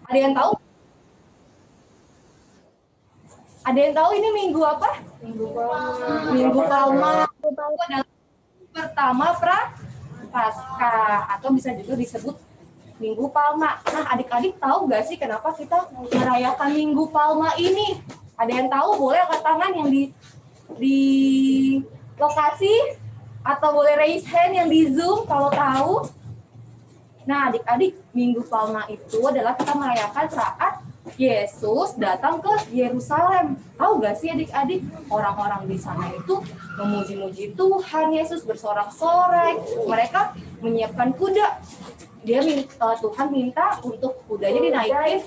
Ada yang tahu? Ada yang tahu ini minggu apa? Minggu Palma. Minggu Palma. Itu adalah pertama Prapaskah atau bisa juga disebut Minggu Palma. Nah, adik-adik tahu nggak sih kenapa kita merayakan Minggu Palma ini? Ada yang tahu? Boleh angkat tangan yang di lokasi atau boleh raise hand yang di Zoom kalau tahu. Nah, adik-adik, Minggu Palma itu adalah kita merayakan saat Yesus datang ke Yerusalem. Tahu gak sih adik-adik, orang-orang di sana itu memuji-muji Tuhan, Yesus bersorak-sorai. Mereka menyiapkan kuda. Tuhan minta untuk kudanya dinaikin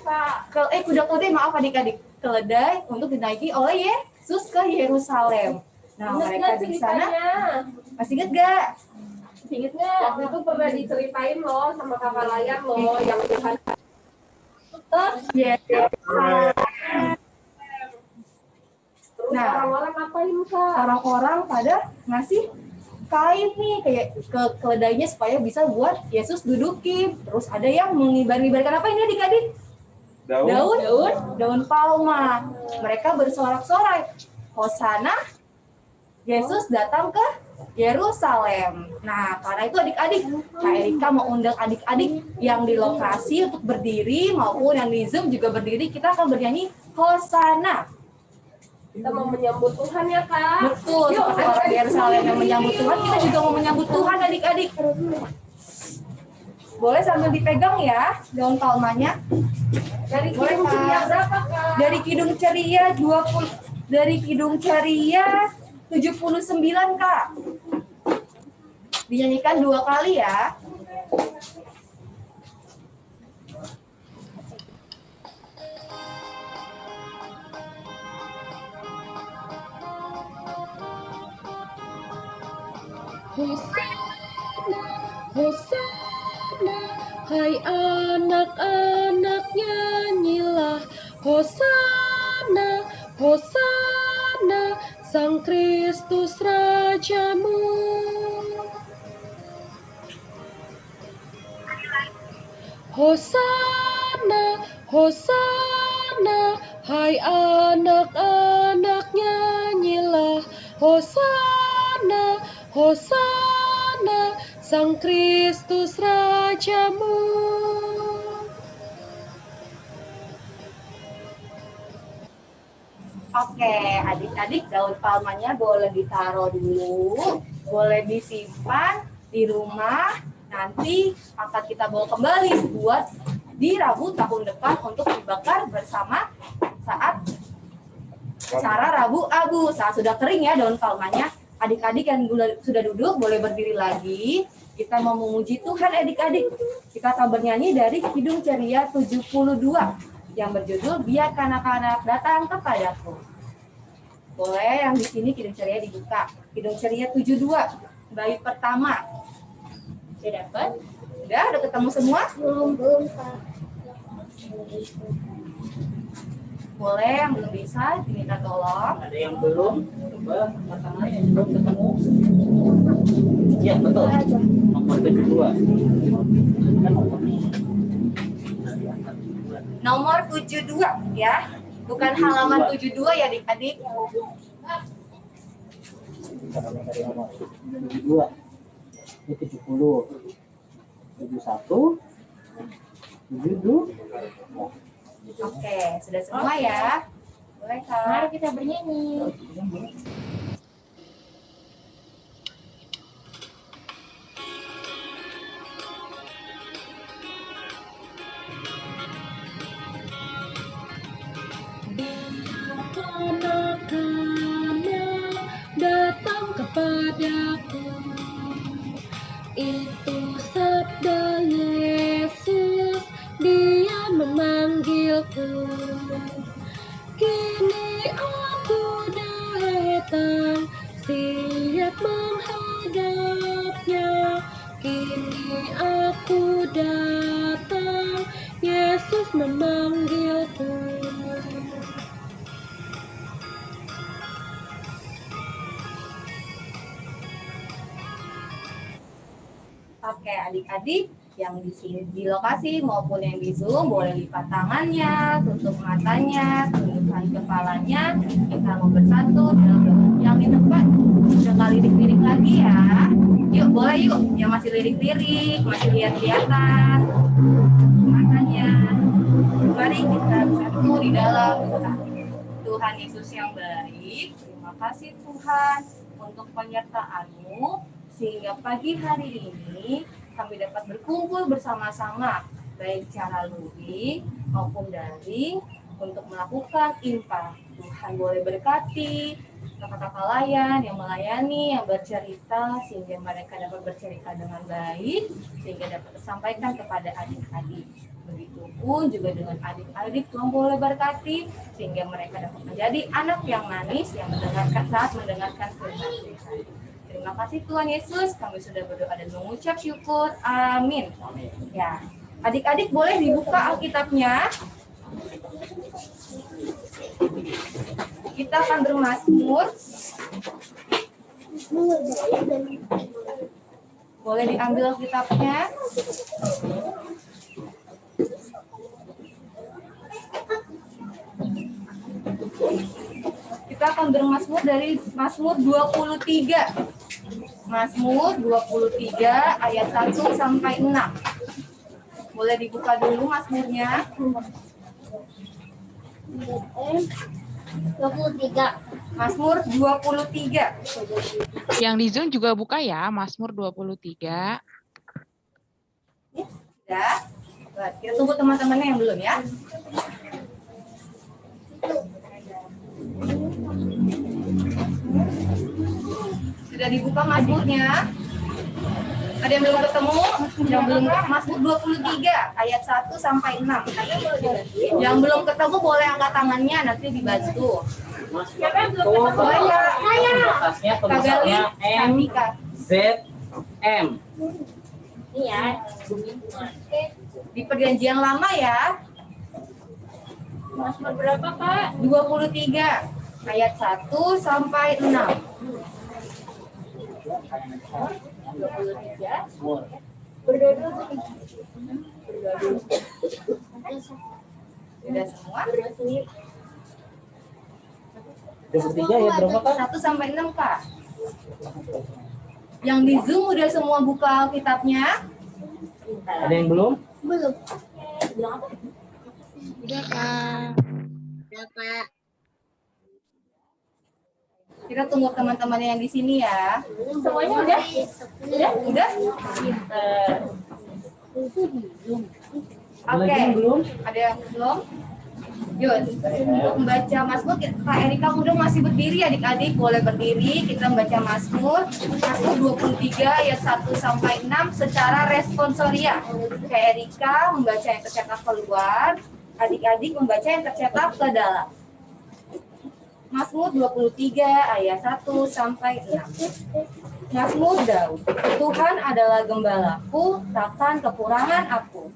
kuda-kuda, maaf adik-adik, keledai untuk dinaiki oleh Yesus ke Yerusalem. Nah, mereka di sana masih inget gak? Ingat nggak? Waktu itu pernah diceritain loh sama kakak Layan loh yang Tuhan. Nah, orang-orang ngapain Kak? Orang-orang pada ngasih kain nih kayak ke keledainya supaya bisa buat Yesus dudukin. Terus ada yang mengibar-ibarkan apa ini adik-adik? Daun palma. Mereka bersorak-sorai. Hosana, Yesus datang ke Yerusalem. Nah, karena itu adik-adik, Kak Erika mau undang adik-adik yang di lokasi untuk berdiri maupun yang di Zoom juga berdiri. Kita akan bernyanyi Hosana. Kita mau menyambut Tuhan ya Kak. Betul, seperti orang Yerusalem yang menyambut Tuhan, kita juga mau menyambut Tuhan adik-adik. Boleh sambil dipegang ya daun palmanya. Dari Kidung Ceria berapa Kak? Dari Kidung Ceria 20, dari Kidung Ceria 79 Kak. Dinyanyikan 2 kali ya. Hosana, Hosana, hai anak-anak nyanyilah. Hosana, Hosana, Sang Kristus Rajamu. Hosana, Hosana, hai anak-anak nyanyilah. Hosana, Hosana, Sang Kristus Rajamu. Oke, adik-adik, daun palmanya boleh ditaruh dulu, boleh disimpan di rumah. Nanti akan kita bawa kembali buat di Rabu tahun depan untuk dibakar bersama saat acara Rabu Abu. Saat sudah kering ya daun palmanya, adik-adik yang sudah duduk boleh berdiri lagi. Kita mau memuji Tuhan adik-adik. Kita akan bernyanyi dari Kidung Ceria 72 yang berjudul Biar Kanak-kanak Datang Kepadaku. Boleh yang di sini Kidung Ceria dibuka. Kidung Ceria 72, bait pertama. Udah dapat? Udah ketemu semua? Belum Kak. Boleh yang belum bisa diminta tolong. Ada yang belum? Coba pertama yang belum ketemu. Iya betul. Nomor kedua. Nomor 72 ya. Bukan halaman 72 ya adik-adik. 72. Ini 70. 71. 72. Oke, sudah semua ya. Boleh Kak? Mari kita bernyanyi. Anak-anak datang kepadaku, itu sabda Yesus, Dia memanggilku. Kini aku datang, siap menghadapnya. Kini aku datang, Yesus memanggilku. Oke, adik-adik, yang di sini di lokasi maupun yang di Zoom boleh lipat tangannya, tutup matanya, tundukkan kepalanya. Kita mau bersatu dalam bentuk yang di depan. Udah kali lirik-lirik lagi ya. Yuk, boleh yuk. Yang masih lirik-lirik, masih lihat-lihatan matanya. Mari kita bersatu di dalam Tuhan. Tuhan Yesus yang baik, terima kasih Tuhan untuk penyertaan-Mu sehingga pagi hari ini kami dapat berkumpul bersama-sama baik secara luring maupun daring untuk melakukan infak. Tuhan boleh berkati kakak-kakak layan yang melayani, yang bercerita sehingga mereka dapat bercerita dengan baik sehingga dapat disampaikan kepada adik-adik. Begitupun juga dengan adik-adik Tuhan boleh berkati sehingga mereka dapat menjadi anak yang manis yang mendengarkan saat mendengarkan firman Tuhan. Terima kasih Tuhan Yesus, kami sudah berdoa dan mengucap syukur. Amin. Ya, adik-adik boleh dibuka Alkitabnya. Kita akan bermazmur. Boleh diambil Alkitabnya. Kita akan bermazmur dari Mazmur 23. Mazmur 23 ayat 1 sampai 6. Boleh dibuka dulu Mazmurnya. 23. Mazmur 23. Yang di Zoom juga buka ya, Mazmur 23. Ya. Kita tunggu teman-temannya yang belum ya. Sudah dibuka Mazmurnya? Ada yang belum ketemu? Yang belum Mazmur 23 ayat 1 sampai 6. Yang belum ketemu boleh angkat tangannya nanti dibantu. Atasnya tulisannya M Z M. Iya. Di perjanjian lama ya. Mazmur berapa, Kak? 23 ayat 1 sampai 6. 23. Sudah semua? 23 ya berapa Kak? 1 sampai 6 Kak. Yang di Zoom udah semua buka Alkitabnya? Ada yang belum? Belum. Udah, Kak. Kak. Kita tunggu teman-teman yang di sini ya. Semuanya udah? Udah? Ada Oke. lagi yang belum? Ada yang belum? Yuk, untuk membaca Mazmur, Kak Erika udah masih berdiri, adik-adik boleh berdiri. Kita membaca Mazmur 23 ayat 1 sampai 6 secara responsoria. Kak Erika membaca yang tercetak keluar, adik-adik membaca yang tercetak ke dalam. Mazmur 23 ayat 1 sampai 6. Mazmur Daud. Tuhan adalah gembalaku, takkan kekurangan aku.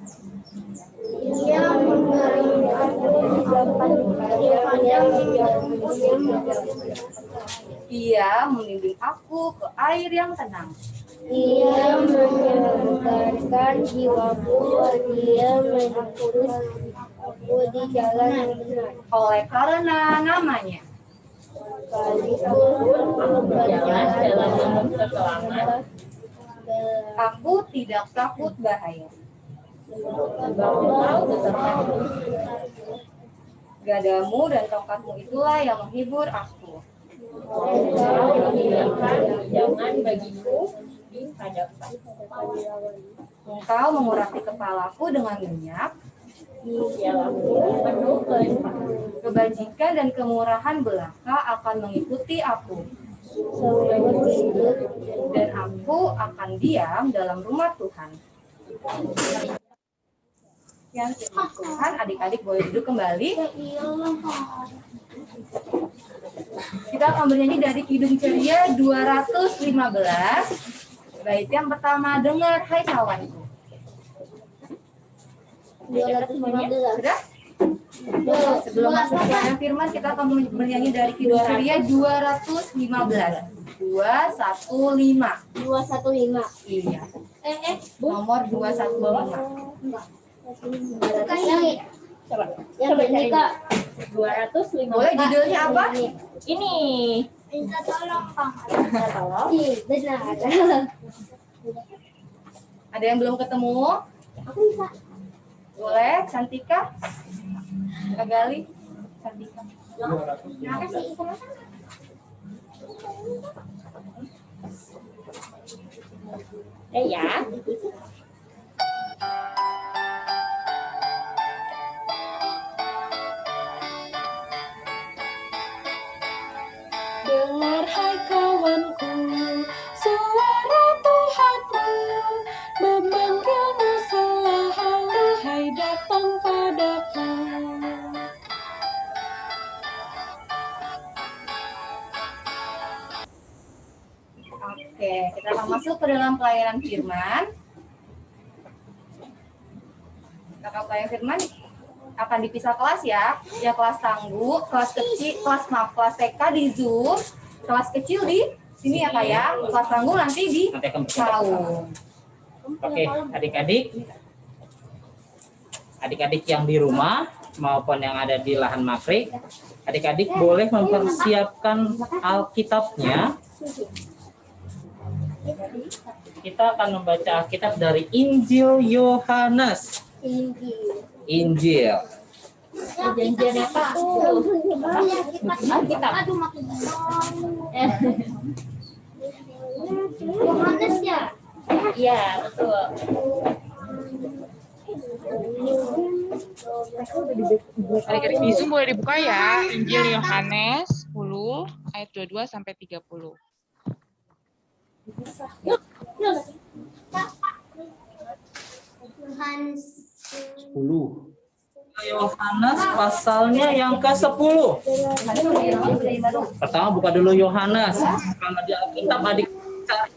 Ia memberi Ia membimbing aku ke air yang tenang. Ia menyegarkan jiwaku, dia menebus aku di jalan yang benar. Oleh karena namanya. Sekalipun berjalan dalam kekelaman, Aku tidak takut bahaya. Gadamu dan tongkatmu itulah yang menghibur aku. jangan bagiku di hadapan. Engkau mengurapi kepalaku dengan minyak. Kebajikan dan kemurahan belaka akan mengikuti aku. Dan aku akan diam dalam rumah Tuhan. Yang Tuhan, adik-adik boleh duduk kembali. Kita akan bernyanyi dari Kidung Ceria 215. Bait yang pertama, dengar hai kawanku. 215. Sudah? Sebelum masuk kepada firman, kita akan bernyanyi dari Kidung Ceria 215. 215. 215. Iya. Nomor 215. Coba. Yang ini Kak. 205. Boleh judulnya apa? Ini. Minta tolong Kang. Minta tolong. Benar. Ada yang belum ketemu? Aku bisa. Boleh, Cantika? Kak Gali? Cantika. Ya. Dengar hai kawanku, suara Tuhanmu memanggilmu selalu, hai datang padaku. Oke, kita akan masuk ke dalam pelayanan firman. Kakak pelayanan firman akan dipisah kelas ya. Ya kelas tangguh, kelas kecil, kelas TK di Zoom, kelas kecil di sini ya Kak ya. Kelas tangguh nanti di Nanti akan berpindah ke sana. Saung. Oke, adik-adik yang di rumah maupun yang ada di lahan makrik, adik-adik boleh mempersiapkan Alkitabnya. Kita akan membaca Alkitab dari Injil Yohanes. Injil. Perjanjian yang satu. Alkitab. Aduh makin. Yohanes ya. Iya, betul. Adik-adik di Zoom boleh dibuka ya. Injil Yohanes 10 ayat 22 sampai 30. Yohanes 10. Yohanes pasalnya yang ke-10. Pertama buka dulu Yohanes. Karena di Alkitab adik cari.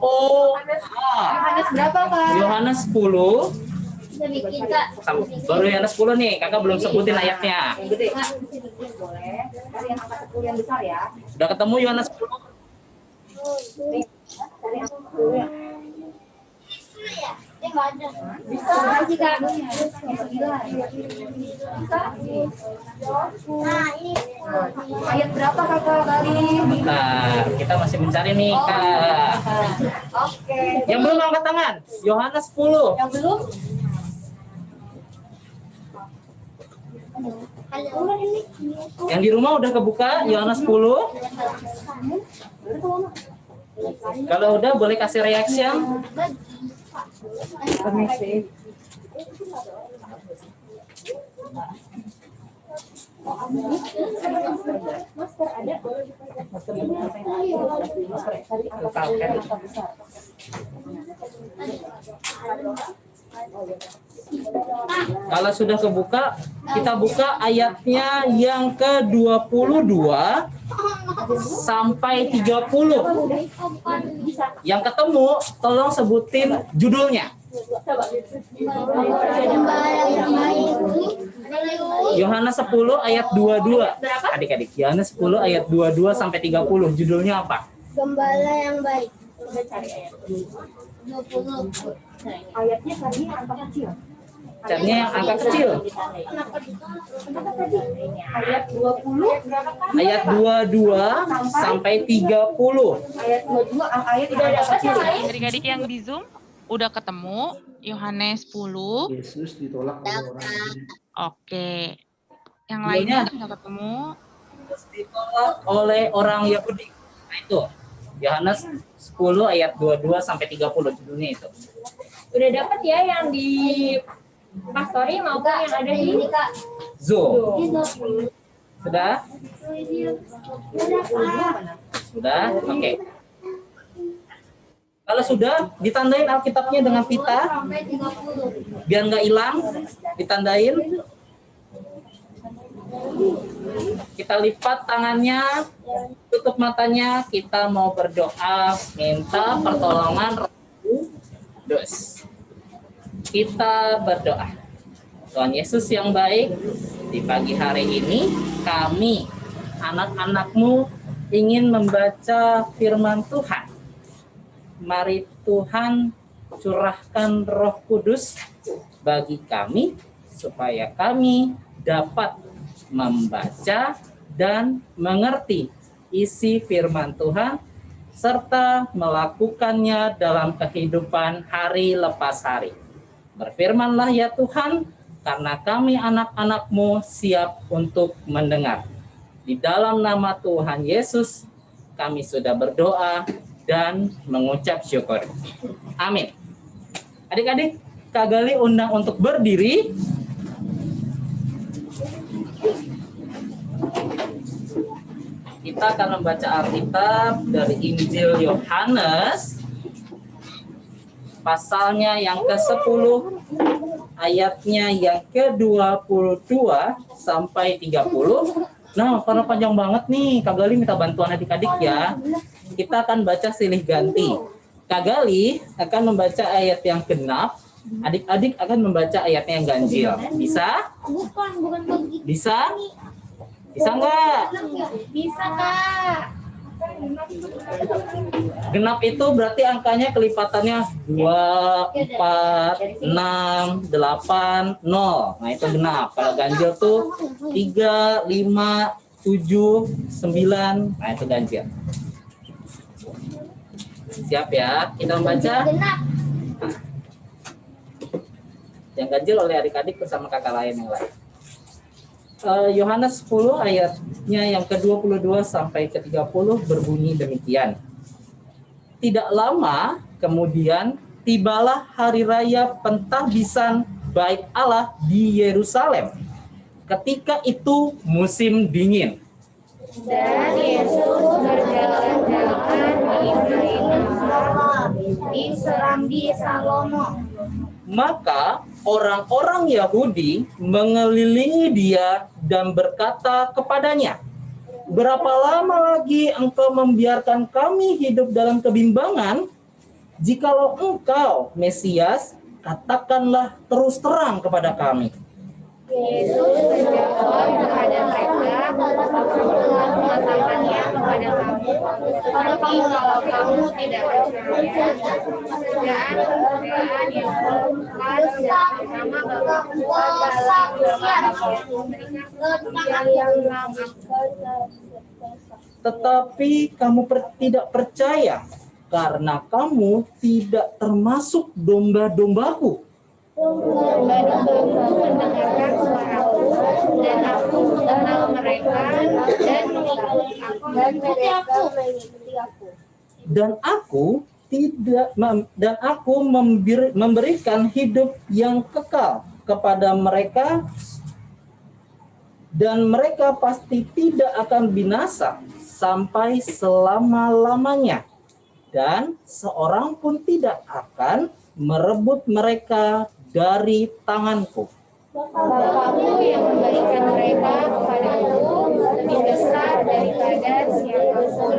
Yohanes berapa Kak? Yohanes 10. bisa bikin Kak. Baru Yohanes 10 nih, kakak belum sebutin ayatnya. Yang gede. Boleh. Cari yang angka 10 yang besar ya. Udah ketemu Yohanes 10? Cari angka 10 ya. Nggak ada. Bisa. Kak. Nah, ini. Ayat berapa Kakak kali? Bentar, kita masih mencari nih, Kak. Oke. Yang belum angkat tangan, Yohanes 10. Yang belum? Yang di rumah udah kebuka Yohanes 10. Kalau udah boleh kasih reaction. Permisi. Masker ada? Kalau sudah kebuka, kita buka ayatnya yang ke-22 sampai 30. Yang ketemu, tolong sebutin judulnya. Yohanes 10 ayat 22. Adik-adik, Yohanes 10 ayat 22 sampai 30. Judulnya apa? Gembala yang baik. Udah cari ayat. 20. Ayatnya tadi angka kecil. Caranya yang angka kecil. Ayat 20 berapa kan? Ayat 22 sampai 30. Ayat 22 ayat yang angka kecil. Adik-adik yang di Zoom udah ketemu Yohanes 10. Yesus ditolak oleh orang Yahudi. Oke. Yang lainnya Judulnya? udah ketemu. Ditolak oleh orang Yahudi. Nah itu. Yohanes 10 ayat 22 sampai 30 judulnya itu. Udah dapat ya yang di Pastori maupun yang ada di Ini Kak. Zoom. Ini. Sudah? Sudah? Oke. Kalau sudah, ditandain Alkitabnya dengan pita, Sampai 30. biar nggak hilang, ditandain. Kita lipat tangannya, tutup matanya, kita mau berdoa, minta pertolongan Roh Kudus. Kita berdoa. Tuhan Yesus yang baik, di pagi hari ini kami, anak-anak-Mu, ingin membaca firman Tuhan. mari Tuhan curahkan Roh Kudus bagi kami supaya kami dapat membaca dan mengerti isi firman Tuhan serta melakukannya dalam kehidupan hari lepas hari. Berfirmanlah ya Tuhan, karena kami anak-anak-Mu siap untuk mendengar. Di dalam nama Tuhan Yesus, kami sudah berdoa dan mengucap syukur. Amin. Adik-adik, Kak Gali undang untuk berdiri. Kita akan membaca Alkitab dari Injil Yohanes, pasalnya yang ke-10, ayatnya yang ke-22 sampai 30. Nah, karena panjang banget nih, Kak Gali minta bantuan adik-adik ya. Kita akan baca silih ganti. Kak Gali akan membaca ayat yang genap, adik-adik akan membaca ayatnya yang ganjil. Bisa? Bukan begitu. Bisa? Bisa nggak? Bisa, Kak. Genap itu berarti angkanya kelipatannya 2, 4, 6, 8, 0. Nah itu genap. Kalau ganjil tuh 3, 5, 7, 9. Nah itu ganjil. Siap ya? Kita membaca. Genap. Yang ganjil oleh adik-adik bersama kakak lain yang lain. Yohanes 10 ayatnya yang ke-22 sampai ke-30 berbunyi demikian. Tidak lama kemudian tibalah hari raya pentahbisan Bait Allah di Yerusalem. Ketika itu musim dingin. Dan Yesus berjalan-jalan di Serambi Salomo. Maka orang-orang Yahudi mengelilingi dia dan berkata kepadanya, "Berapa lama lagi engkau membiarkan kami hidup dalam kebimbangan? Jikalau engkau Mesias, katakanlah terus terang kepada kami." Yesus menjawab kepada mereka, "Aku telah mengatakannya kepada kamu, tetapi kalau kamu tidak percaya, pekerjaan yang melakukan bersama Bapakku adalah Tetapi kamu tidak percaya, karena kamu tidak termasuk domba-dombaku. Domba-dombaku mendengarkan suaraku, dan aku mengenal mereka dan mengikuti aku. Dan aku memberikan hidup yang kekal kepada mereka, dan mereka pasti tidak akan binasa sampai selama-lamanya, dan seorang pun tidak akan merebut mereka dari tanganku. Bapakku yang memberikan mereka kepadaku lebih besar daripada siapapun,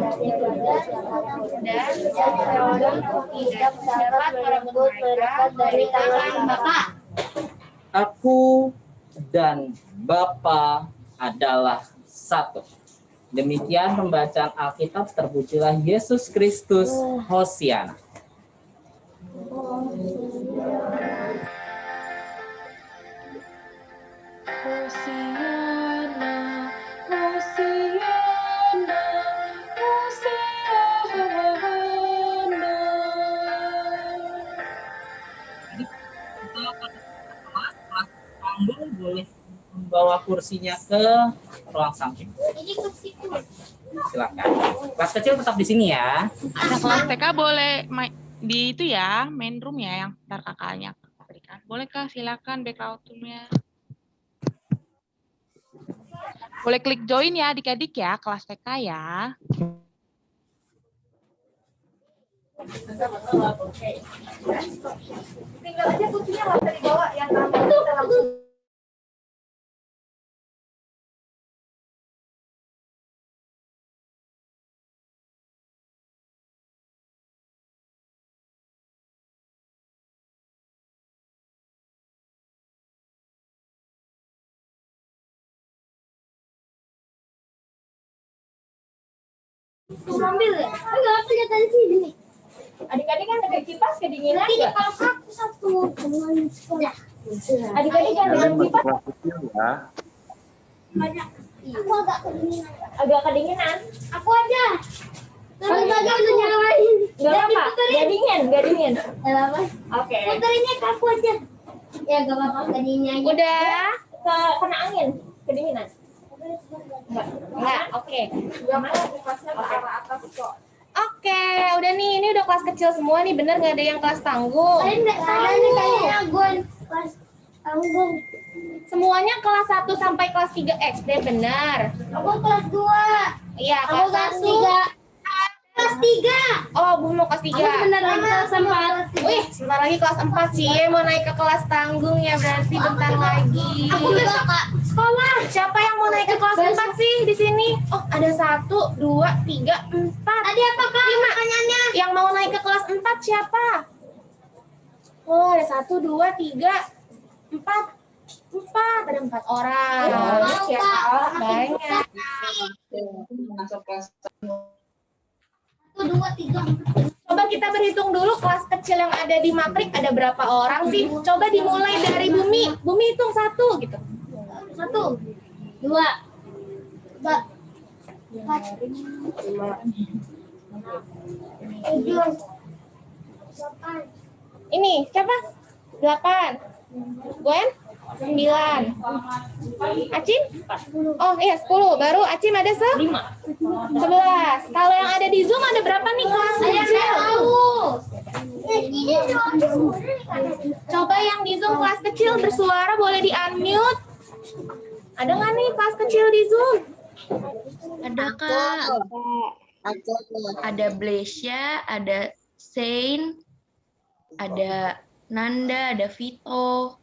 dan seorang tidak dapat merebut mereka dari tangan Bapa. Aku dan Bapa adalah satu. Demikian pembacaan Alkitab. Terpujilah Yesus Kristus. Hosiana. Hosiana, Hosiana, Hosiana. Panggung boleh membawa kursinya ke ruang samping. Ini kursiku. Silakan. Kelas kecil tetap di sini ya. Nah, kelas TK boleh di itu ya, main room ya, yang ntar kakaknya berikan. Boleh Kak, silakan background room-nya. Boleh klik join ya adik-adik ya, kelas TK ya. Tinggal aja kuncinya nggak usah dibawa, yang kamu kita langsung. Ambil ya? Enggak, aku lihat dari sini. Adik-adik kan ada kipas kedinginan Nanti nggak? kalau aku satu teman sekolah. Adik-adik kan ada kipas kelas kecil ya. Aku agak kedinginan. agak kedinginan. Aku aja. Terus bagi udah nyalain. Nggak apa-apa, nggak dingin, nggak dingin. Gak apa. Oke. Puterinnya ke aku aja. Ya gak apa-apa kedinginan aja. Udah kena angin, kedinginan. Enggak, oke. Oke, udah nih, ini udah kelas kecil semua nih, bener nggak ada yang kelas tanggung? Kalian nggak tahu nih kayaknya gue kelas tanggung. Semuanya kelas 1 sampai kelas 3 SD, benar. Aku kelas 2. Iya, Aku kelas kelas 1. 3. Kelas 3. Oh, Bu mau kelas 3. Aku sebentar lagi kelas 4. Wih, sebentar lagi kelas 4 sih, mau naik ke kelas tanggung ya, berarti bentar lagi. Aku besok Kak sekolah. Siapa yang mau naik ke kelas 4 sih di sini? Oh, ada 1, 2, 3, 4. Tadi apa Kak pertanyaannya? Yang mau naik ke kelas 4 siapa? Oh, ada 1, 2, 3, 4. 4, ada 4 orang. Mau, Siapa? Kak. Banyak. 1, 2, 3. Coba kita berhitung dulu kelas kecil yang ada di Maprik ada berapa orang sih? Coba dimulai dari Bumi. Bumi hitung 1 gitu. 1, 2, 3, 4, 7, 8. Ini siapa? 8. Gwen? 9. Acim? Oh iya 10. Baru Acim ada 11. Kalau yang ada di Zoom ada berapa nih kelas kecil? Ini dong. Coba yang di Zoom kelas kecil bersuara boleh di unmute. Ada nggak nih kelas kecil di Zoom? Ada Kak. Ada Blesya, ada Sain, ada Nanda, ada Vito.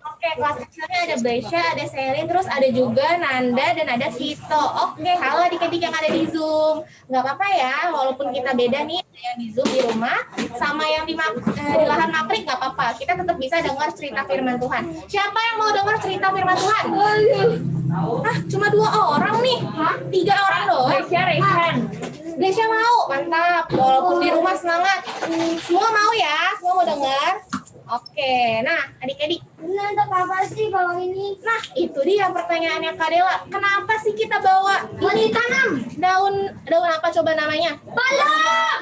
Oke, kelas kecilnya ada Blesya, ada Selin, terus ada juga Nanda dan ada Vito. Oke, halo adik-adik yang ada di Zoom. Nggak apa-apa ya, walaupun kita beda nih, ada yang di Zoom di rumah, sama yang di lahan Maprik nggak apa-apa. Kita tetap bisa dengar cerita firman Tuhan. Siapa yang mau dengar cerita firman Tuhan? Ah, cuma 2 orang nih. 3 orang doang. Blesya, Rehan. Blesya mau, mantap. Walaupun di rumah semangat. Semua mau ya, semua mau dengar. Oke, nah adik-adik. Ini untuk apa sih bawang ini? Nah, itu dia pertanyaannya Kak Dela. Kenapa sih kita bawa ini tanam? Daun apa coba namanya? Palem,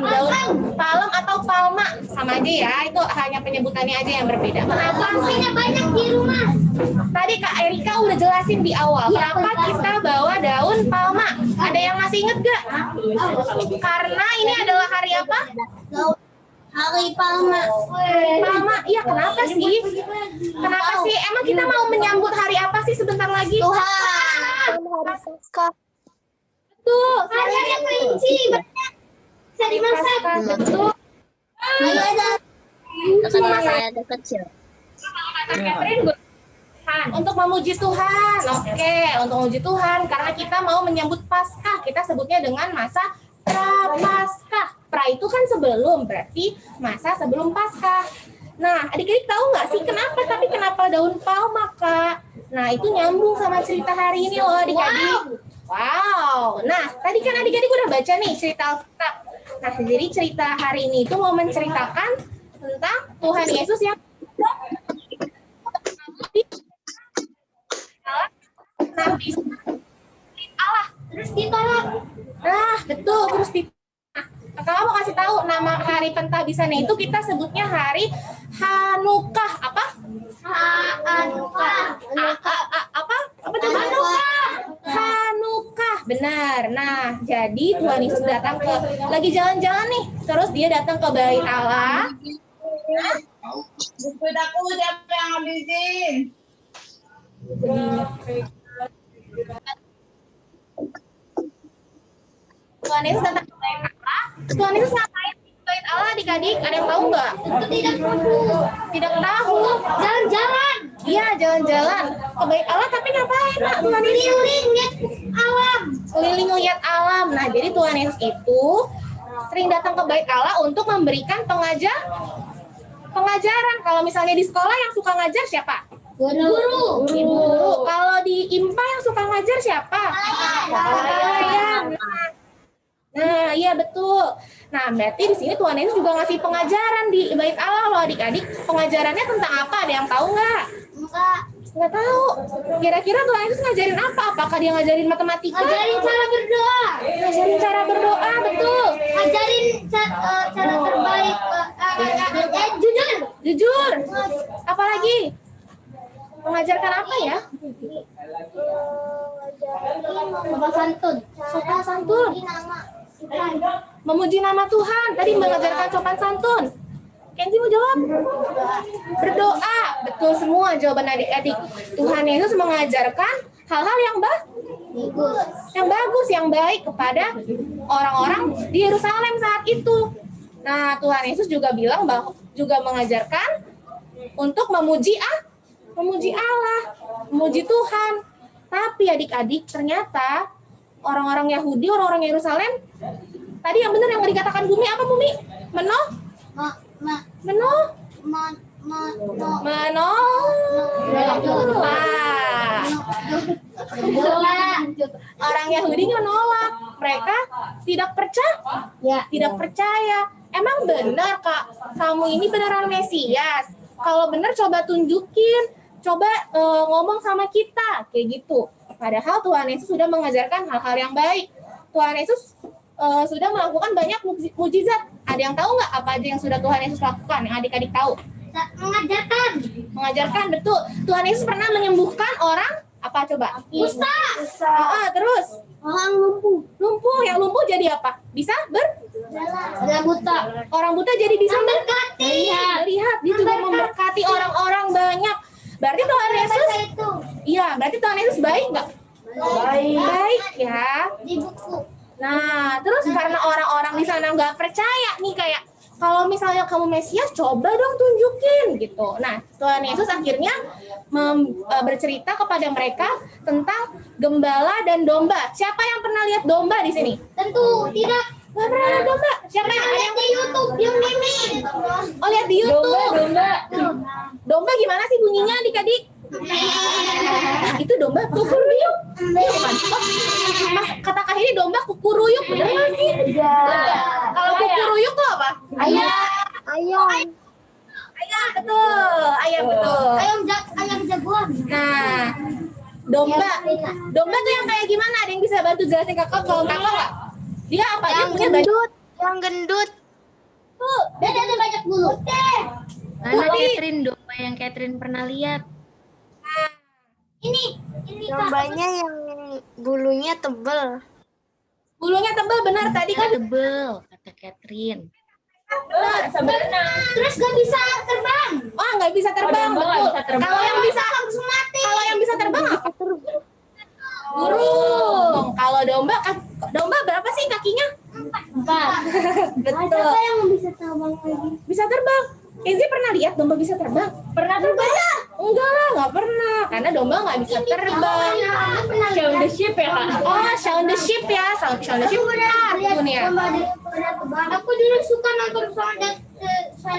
daun palem atau palma. Sama aja ya, itu hanya penyebutannya aja yang berbeda. Kenapa sih? Pastinya banyak di rumah. Tadi Kak Erika udah jelasin di awal. Iya, Kenapa betul. kita bawa daun palma? Ada yang masih inget gak? Karena ini adalah hari apa? Hari Palma. Palma. Iya, kenapa sih? Kenapa sih? Emang kita mau menyambut hari apa sih sebentar lagi? Tuhan. Betul. Ada yang kelinci banyak. Bisa dimasak. Betul. Ada kecil. Catherine, untuk memuji Tuhan. Oke, untuk memuji Tuhan karena kita mau menyambut Paskah. Kita sebutnya dengan masa Prapaskah. Pra itu kan sebelum, berarti masa sebelum Paskah. Nah, adik-adik tahu nggak sih kenapa daun palma, Kak? Nah, itu nyambung sama cerita hari ini loh, adik-adik. Wow. Nah, tadi kan adik-adik udah baca nih cerita Alkitab. Nah, jadi cerita hari ini itu mau menceritakan tentang Tuhan Yesus yang Nabi Allah. Terus ditolak. Nah, betul. Terus Nah, kalau mau kasih tahu nama hari pentabisannya itu kita sebutnya hari Hanukkah. Apa? Hanukkah. Apa coba? Hanukkah. Benar. Nah, jadi Tuhan Yesus datang lagi jalan-jalan nih. Terus dia datang ke Bait Allah. Buku aku siapa yang habisin? Tuhan Yesus datang ke Bait Allah. Tuhan Yesus ngapain di Bait Allah adik-adik? Ada yang tahu nggak? Tidak tahu. Tidak tahu. Jalan-jalan. Iya, jalan-jalan ke Bait Allah, tapi ngapain Pak? Tuhan Yesus Keliling lihat alam. keliling lihat alam. Nah, jadi Tuhan Yesus itu sering datang ke Bait Allah untuk memberikan pengajaran. Kalau misalnya di sekolah yang suka ngajar siapa? Guru. Guru. Kalau di IMPA yang suka ngajar siapa? Pelayan. Nah, iya betul. Nah, berarti di sini Tuhan Yesus juga ngasih pengajaran di Bait Allah loh adik-adik. Pengajarannya tentang apa? Ada yang tahu nggak? Nggak tahu. Kira-kira Tuhan Yesus ngajarin apa? Apakah dia ngajarin matematika? Ajarin cara berdoa. Ngajarin cara berdoa, betul. Ajarin cara terbaik. Jujur. Jujur. Apalagi? Mengajarkan apa ya? Sopan santun. Sopan santun. Memuji nama Tuhan. Tadi mengajarkan sopan santun. Kenzi mau jawab? Berdoa. Betul semua jawaban adik-adik. Tuhan Yesus mengajarkan hal-hal yang bagus, yang baik kepada orang-orang di Yerusalem saat itu. Nah, Tuhan Yesus juga bilang bahwa juga mengajarkan untuk memuji Allah, memuji Tuhan. Tapi adik-adik, ternyata orang-orang Yahudi, orang-orang Yerusalem, tadi yang benar yang dikatakan Bumi apa Bumi? Orang Yahudi menolak. Mereka tidak percaya. Emang benar Kak, kamu ini beneran Mesias? Kalau benar coba tunjukin, coba ngomong sama kita, kayak gitu. Padahal Tuhan Yesus sudah mengajarkan hal-hal yang baik. Tuhan Yesus sudah melakukan banyak mukjizat. Ada yang tahu nggak apa aja yang sudah Tuhan Yesus lakukan? Yang adik-adik tahu? Mengajarkan, betul. Tuhan Yesus pernah menyembuhkan orang apa coba? Kusta. Terus Orang lumpuh. yang lumpuh jadi apa? Bisa Orang buta. Orang buta jadi bisa Memberkati. melihat. Dia juga memberkati orang-orang banyak. Berarti Tuhan Yesus, iya, berarti Tuhan Yesus baik nggak? Baik ya. Di buku. Nah, terus karena orang-orang di sana nggak percaya nih, kayak kalau misalnya kamu Mesias, coba dong tunjukin gitu. Nah, Tuhan Yesus akhirnya bercerita kepada mereka tentang gembala dan domba. Siapa yang pernah lihat domba di sini? Tentu tidak. Nggak pernah lihat domba. Siapa yang Lihat di YouTube yang Mimi. Oh, lihat di YouTube. Domba gimana sih bunyinya adik-adik? Itu domba kukuruyuk. Mas kata Kak ini domba kukuruyuk, bener nggak sih? Kalau kukuruyuk tuh apa? Ayam. Ayam, betul. Ayam, betul. Ayam jagoan. Nah, domba tuh yang kayak gimana? Ada yang bisa bantu jelasin kakak? Kalau kakak nggak? Dia apa? Dia punya banyak. Yang gendut. Tuh, Dan ada banyak bulu. Mana Catherine domba yang Catherine pernah lihat? Ini Dombanya yang bulunya tebal. bulunya tebal, benar tadi kan? Tebel, kata Catherine. Benar. terus gak bisa terbang. Oh, nggak bisa terbang, betul. Kalau yang bisa Langsung mati. Kalau yang bisa terbang apa? Burung. Kalau domba berapa sih kakinya? 4. Betul. Ada yang bisa terbang lagi? Bisa terbang. Kenzi pernah lihat domba bisa terbang? Pernah terbang? Enggak lah, nggak pernah. Karena domba nggak bisa terbang. Shaun the Sheep ya Kak? Oh, Shaun the Sheep ya. Shaun the Sheep kartun ya. Aku dulu suka nonton Shaun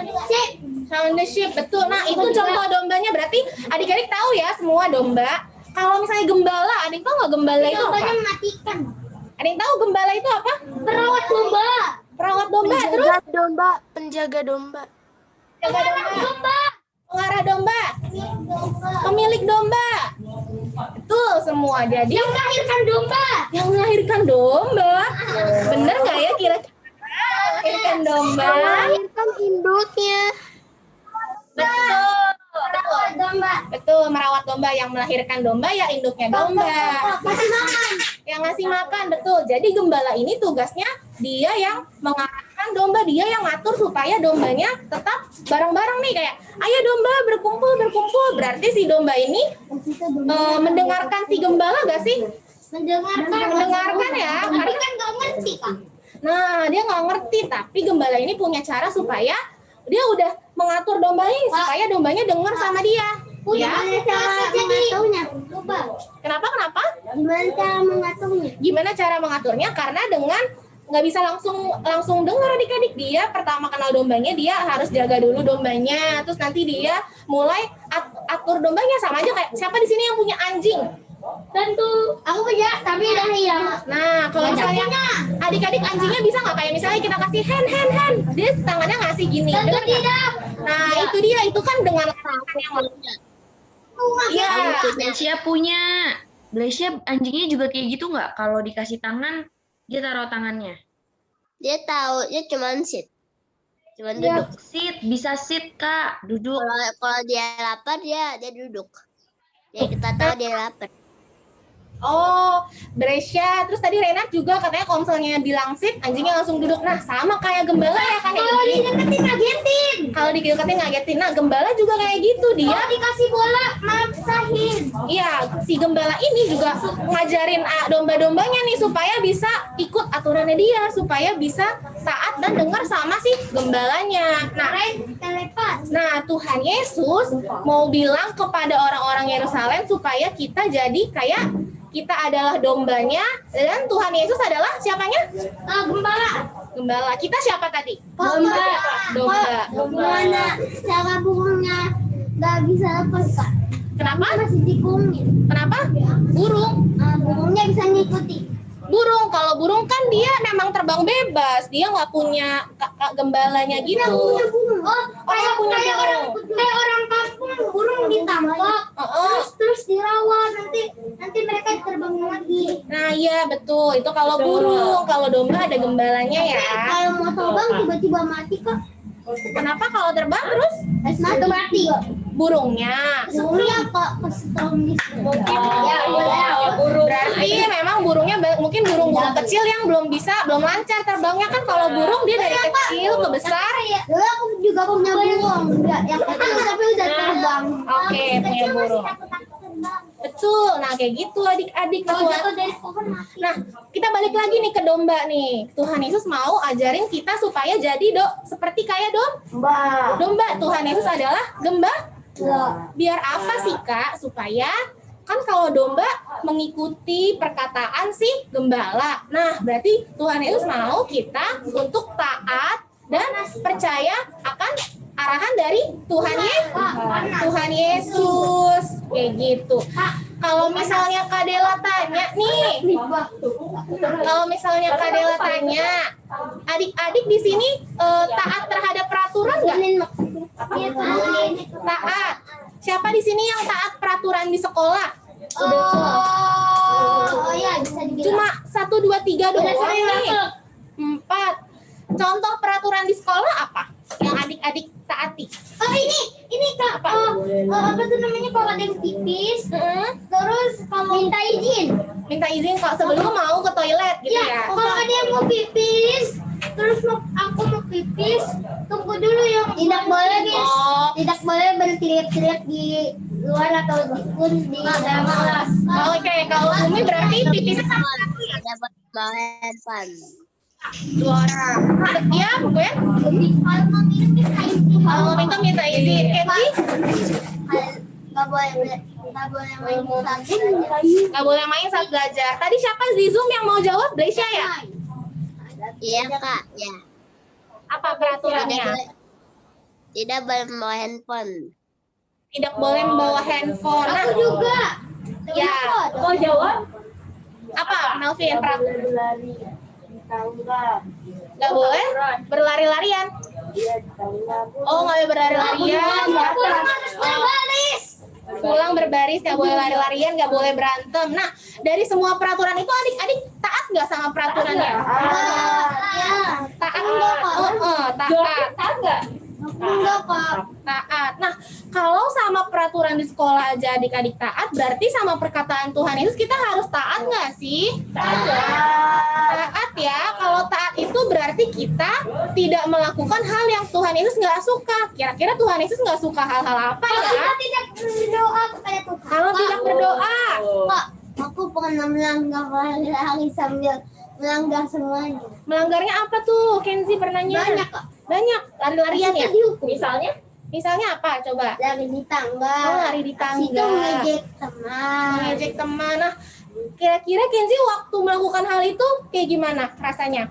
the Sheep. Shaun the Sheep, betul. Nah, itu contoh dombanya. Berarti adik-adik tahu ya semua domba. Kalau misalnya gembala, ada yang tahu nggak gembala itu apa? Dombanya mematikan. Ada yang tahu gembala itu apa? Perawat domba. Perawat domba, terus Penjaga domba. jaga domba, pengarah domba, pemilik domba. Betul semua. Jadi Yang melahirkan domba. yang melahirkan domba, bener nggak ya kira-kira? Melahirkan domba, Melahirkan induknya. betul. Perawat domba. Betul, merawat domba. Yang melahirkan domba ya induknya domba. Kasih makan. Yang ngasih makan, betul. Jadi gembala ini tugasnya dia yang mengarahkan domba, dia yang ngatur supaya dombanya tetap bareng-bareng nih, kayak ayo domba berkumpul. Berarti si domba ini mendengarkan si gembala gak sih? Mendengarkan ya. Tapi kan gak ngerti Kak. Nah, dia nggak ngerti, tapi gembala ini punya cara supaya dia udah mengatur domba ini supaya dombanya dengar sama dia. Gimana cara mengaturnya? Coba. Kenapa? Gimana cara mengaturnya? Gimana cara mengaturnya? Karena dengan nggak bisa langsung dengar adik-adik. Dia pertama kenal dombanya, dia harus jaga dulu dombanya. Terus nanti dia mulai atur dombanya. Sama aja kayak siapa di sini yang punya anjing? Tentu. Aku punya, tapi udah hilang. Nah, kalau misalnya adik-adik anjingnya bisa nggak kayak misalnya kita kasih hand, dia tangannya ngasih gini. Tentu Bener nggak? tidak. Nah, itu dia, itu kan dengan larangan yang Iya. Blesya punya. Blesya anjingnya juga kayak gitu nggak? Kalau dikasih tangan, dia taruh tangannya. Dia tahu, dia cuman sit. Cuman Ya, duduk. sit, bisa sit Kak, duduk. Kalau dia lapar, dia duduk. Ya kita tahu dia lapar. Oh, Brescia. Terus tadi Renat juga katanya kalau misalnya bilang sit, anjingnya langsung duduk. Nah, sama kayak gembala ya kayak Kalau dideketin ngagetin. Kalau dideketin ngagetin. Nah, gembala juga kayak gitu. Dia Kalau dikasih bola maksain. iya, si gembala ini juga ngajarin domba-dombanya nih supaya bisa ikut aturannya dia, supaya bisa taat dan dengar sama si gembalanya. Nah, Tuhan Yesus mau bilang kepada orang-orang Yerusalem supaya kita jadi kayak kita adalah dombanya dan Tuhan Yesus adalah siapanya? Gembala. Kita siapa tadi? Domba. Gimana cara burungnya nggak bisa lepas, Kak? Kenapa? Masih tikungin. Kenapa? Burung. Burungnya bisa ngikuti. Burung, kalau burung kan dia memang terbang bebas, dia nggak punya gembalanya gitu. Oh, kayak punya burung. orang kampung burung ditangkap, terus dirawat, nanti mereka terbang lagi. Nah iya betul, itu kalau burung, kalau domba ada gembalanya ya. Kalau mau terbang tiba-tiba mati, Kak. Kenapa kalau terbang terus? Mati. Burungnya. Burungnya Kak kesetrum di situ. Berarti memang burungnya mungkin burung-burung kecil yang belum lancar terbangnya kan. Kalau burung dia dari kecil ke besar. Dulu aku juga punya burung, yang kecil tapi udah terbang. Oke, punya burung. Betul, nah kayak gitu adik-adik. Kalau jatuh dari pohon mati. Nah, kita balik lagi nih ke domba nih. Tuhan Yesus mau ajarin kita supaya jadi seperti kayak domba. Tuhan Yesus adalah gembala. Biar apa sih Kak? Supaya kan kalau domba mengikuti perkataan si gembala. Nah, berarti Tuhan Yesus mau kita untuk taat dan percaya akan arahan dari Tuhan Yesus. Kayak gitu. Kalau misalnya Kak Dela tanya nih, adik-adik di sini taat terhadap peraturan nggak? Taat. Siapa di sini yang taat peraturan di sekolah? Oh ya, bisa dibilang. Cuma 1, 2, 3 doang nih. 4. Contoh peraturan di sekolah apa? Yang adik-adik taati. Oh ini Kak, apa tuh namanya kalau ada yang pipis, terus kalau minta izin Kak sebelum mau ke toilet gitu ya. Kalau ada yang mau pipis, terus aku mau pipis, tunggu dulu ya. Tidak boleh tidak boleh berteriak-teriak di luar atau di dalam kelas. Oke, kalau Umi berarti pipisnya sama satu ya? Dapat bahan fun. 2 orang. Ya, gue. Kalau mau minum bisa izin. Kalau mau minum minta izin. Kenzi? Nggak boleh main Nggak boleh main saat belajar. Tadi siapa di Zoom yang mau jawab? Blesya ya? Iya Kak, ya. Apa peraturannya? Tidak boleh membawa handphone. Tidak boleh membawa handphone. Nah, Aku juga. ya. Mau jawab? Apa, Melvin? Nggak boleh berlari-larian. Oh, nggak boleh berlari-larian. Pulang berbaris, nggak boleh lari-larian, nggak boleh berantem. Nah, dari semua peraturan itu adik-adik taat nggak sama peraturannya? Taat nggak? Taat. Taat. Nah, kalau sama peraturan di sekolah aja adik-adik taat, berarti sama perkataan Tuhan Yesus kita harus taat nggak sih? Taat ya. Kalau taat itu berarti kita tidak melakukan hal yang Tuhan Yesus nggak suka. Kira-kira Tuhan Yesus nggak suka hal-hal apa ya? Kita tidak berdoa kepada Tuhan. Kalau tidak berdoa. Kak, aku pernah melanggar hari sambil melanggar semuanya. Melanggarnya apa tuh? Kenzi pernahnya? Banyak, Kak. Banyak. Lari-larian ya? Dihukum. Misalnya apa? Coba. Lari di tangga. Oh, lari di tangga. Itu mengejek teman. Mengejek teman. Nah, kira-kira Kenzi waktu melakukan hal itu kayak gimana rasanya?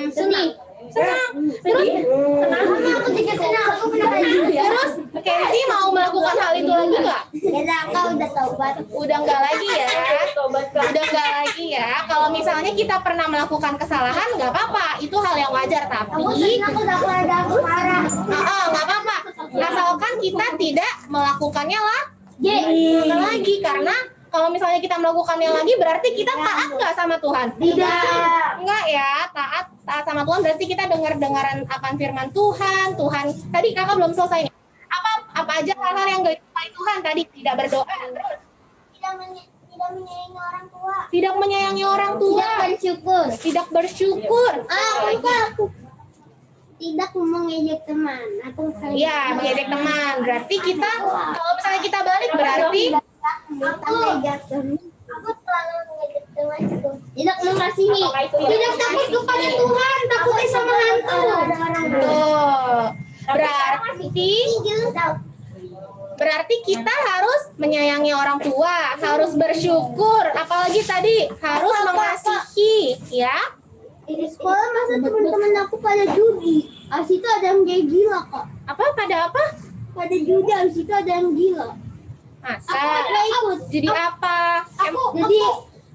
Senang. Senang. Terus Aku juga senang, aku pernah kayak gitu ya. terus Kenzi mau melakukan hal itu lagi nggak? Ya, kau udah taubat. Udah nggak lagi ya. Udah nggak lagi ya. Kalau misalnya kita pernah melakukan kesalahan nggak apa-apa, itu hal yang wajar. Tapi Aku udah pada aku marah. nggak apa-apa. Asalkan kita tidak melakukannya lagi karena kalau misalnya kita melakukannya lagi berarti kita taat nggak sama Tuhan? Tidak. Enggak ya, taat sama Tuhan berarti kita dengaran akan firman Tuhan. Tadi kakak belum selesai nih. Apa aja hal-hal yang gak disukai Tuhan tadi? Tidak berdoa, terus Tidak menyayangi orang tua. tidak menyayangi orang tua, Tidak bersyukur. tidak bersyukur. Aku tidak mengejek teman. Aku Iya, mengejek teman. Berarti kita kalau misalnya kita balik berarti Aku selalu mengejek temanku. Tidak mengasihi. Tidak takut kepada Tuhan. Takutnya sama hantu. tuh. Berarti kita harus menyayangi orang tua, harus bersyukur, apalagi tadi harus mengasihi, ya. Di sekolah masa teman-teman aku pada judi. Abis itu ada yang kayak gila kok. Pada apa? Pada judi abis itu ada yang gila. Masa? Aku pernah ikut. Jadi apa?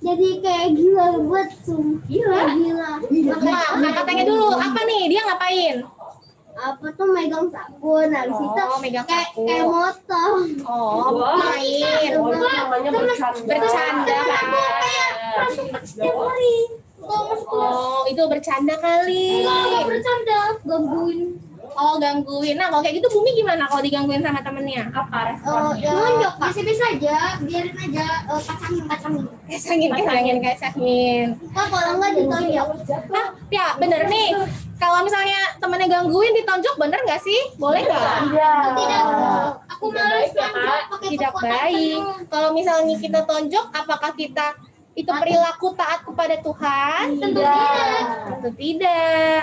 Jadi kayak gila buat gila. Kakak tanya dulu, apa nih? Dia ngapain? Apa tuh megang sabun habis itu megang kayak sapu. motor. Main. Bercanda. Setiap hari. Itu bercanda kali. Enggak bercanda, gangguin. Gangguin. Nah, kalau kayak gitu Bumi gimana kalau digangguin sama temennya? Apa Nonjok, biasa-biasa aja, biarin aja kacangin. Kasangin. Kak, kalau enggak ditonjok. Nah, ya bener nih. Kalau misalnya temennya gangguin ditonjok, bener nggak sih? Boleh nggak? Tidak. Aku malas tonjok pakai Tidak kekuatan baik. penuh. Kalau misalnya kita tonjok, apakah kita itu perilaku taat kepada Tuhan? Tentu tidak. Tentu tidak.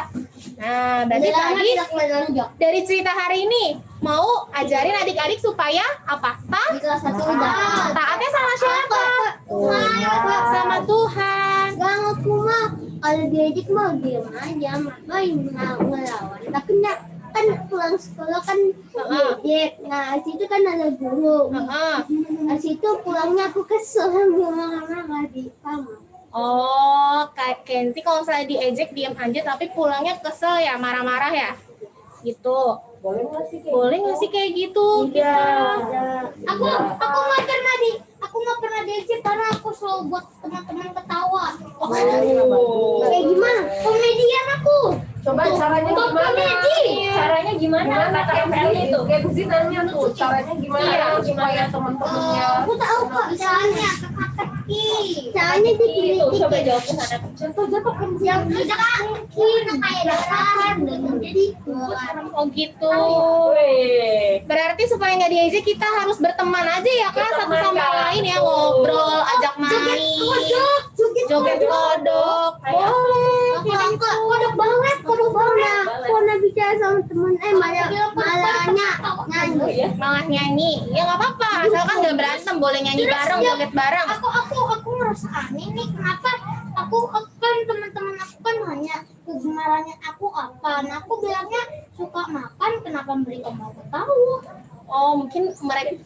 Nah, berarti tadi Tidak menonjok. dari cerita hari ini mau ajarin adik-adik supaya apa? Di kelas 1 udah. Taatnya sama siapa? Sama Tuhan. Gak aku mah kalau diajak mau diam aja, ngapain ngelawan. Tapi kan pulang sekolah kan diajak. Nah situ kan ada guru. Nah situ pulangnya aku kesel sambil marah-marah di kamar. Oh, Kak Kenzi kalau misalnya diejek diam aja tapi pulangnya kesel ya, marah-marah ya? Gitu. Boleh nggak sih kayak gitu? Aku nggak pernah diajak karena aku selalu buat teman-teman ketawa. Kayak gimana? Komedian aku. Coba caranya gimana? Caranya gimana? Kata ML itu. Kayak Guzi nanya tuh, caranya gimana supaya teman-temannya. Aku tahu kok caranya teka-teki. Caranya dikit-dikit. Coba jawab ke sana. Jatuh kan Yang tidak mungkin kayak datar jadi Oh gitu. Berarti supaya nggak diejek kita harus berteman aja ya kan satu sama lain ya, ngobrol, ajak main, joget kodok. Boleh. kodok banget. Pernah bicara sama temen Malah nyanyi. Ya nggak apa-apa, asalkan nggak berantem, boleh nyanyi bareng, joget bareng. Aku merasa aneh nih, kenapa aku kan teman-teman aku kan nanya kegemarannya aku apa. Nah aku bilangnya suka makan, kenapa mereka mau tahu? Oh mungkin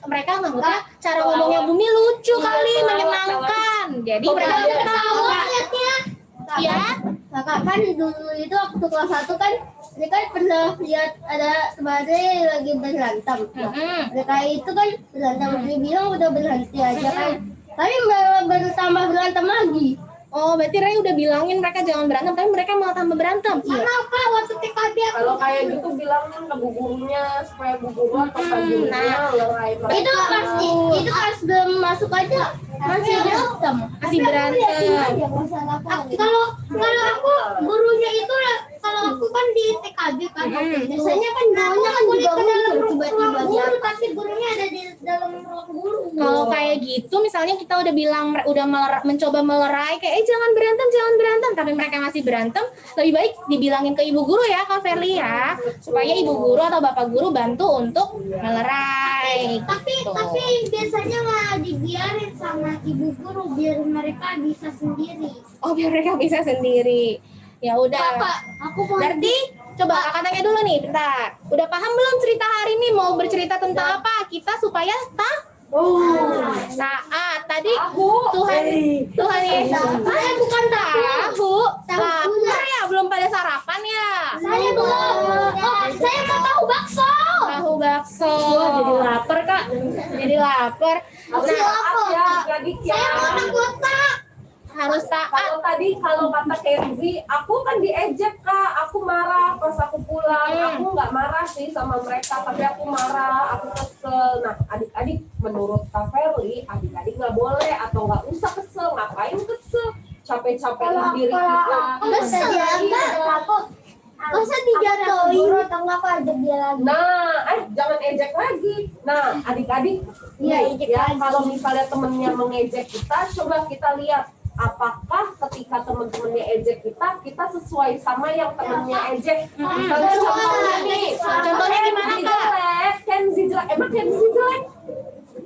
mereka menganggap cara ngomongnya Bumi lucu kali, menyenangkan. Jadi mereka mau tahu. lihatnya. Ya. Kakak kan dulu itu waktu kelas 1 kan dia kan pernah lihat ada temannya lagi berantem. Mereka itu kan berantem, dia bilang udah berhenti aja kan. Tapi malah bertambah berantem lagi. Oh, berarti Ray udah bilangin mereka jangan berantem, tapi mereka malah tambah berantem. Kenapa waktu TKB aku Kalau kayak gitu bilangin ke bu gurunya supaya bu guru atau pak gurunya lerai itu pas belum masuk aja masih berantem. Masih berantem. Kalau aku gurunya itu kalau aku kan di TKB kan biasanya kan gurunya kan juga muncul tiba-tiba guru tapi gurunya ada di dalam ruang guru. Kalau kayak gitu, misalnya kita udah bilang, mencoba melerai, kayak jangan berantem, tapi mereka masih berantem, lebih baik dibilangin ke ibu guru ya, Kak Verly ya, supaya ibu guru atau bapak guru bantu untuk melerai. Tapi biasanya malah dibiarin sama ibu guru biar mereka bisa sendiri. Oh, biar mereka bisa sendiri. Ya udah. Aku mau Berarti coba kakak tanya dulu nih, bentar. Udah paham belum cerita hari ini mau bercerita tentang apa? Kita supaya taat. Tadi Tuhan Yesus. Saya bukan tahu. Lapar ya, belum pada sarapan ya. Saya belum. Saya mau tahu bakso. Tahu bakso. Jadi lapar kak. Jadi lapar. Saya mau anggota. Harus taat. Kalau kata Kenzi, aku kan diejek kak, aku marah pas aku pulang. Aku nggak marah sih sama mereka, tapi aku marah, aku kesel. Nah, adik-adik menurut Kak Ferli, adik-adik nggak boleh atau nggak usah kesel. Ngapain kesel? Capek-capekin diri kita. Kesel ya, masa dijatuhin atau nggak apa ajak dia lagi? Nah, jangan ejek lagi. Nah, adik-adik, kalau misalnya temennya mengejek kita, coba kita lihat apakah ketika teman-temannya ejek kita sesuai sama yang temennya ejek. Misalnya contohnya nih, Contohnya gimana kak? Kenzi jelek. Emang Kenzi jelek?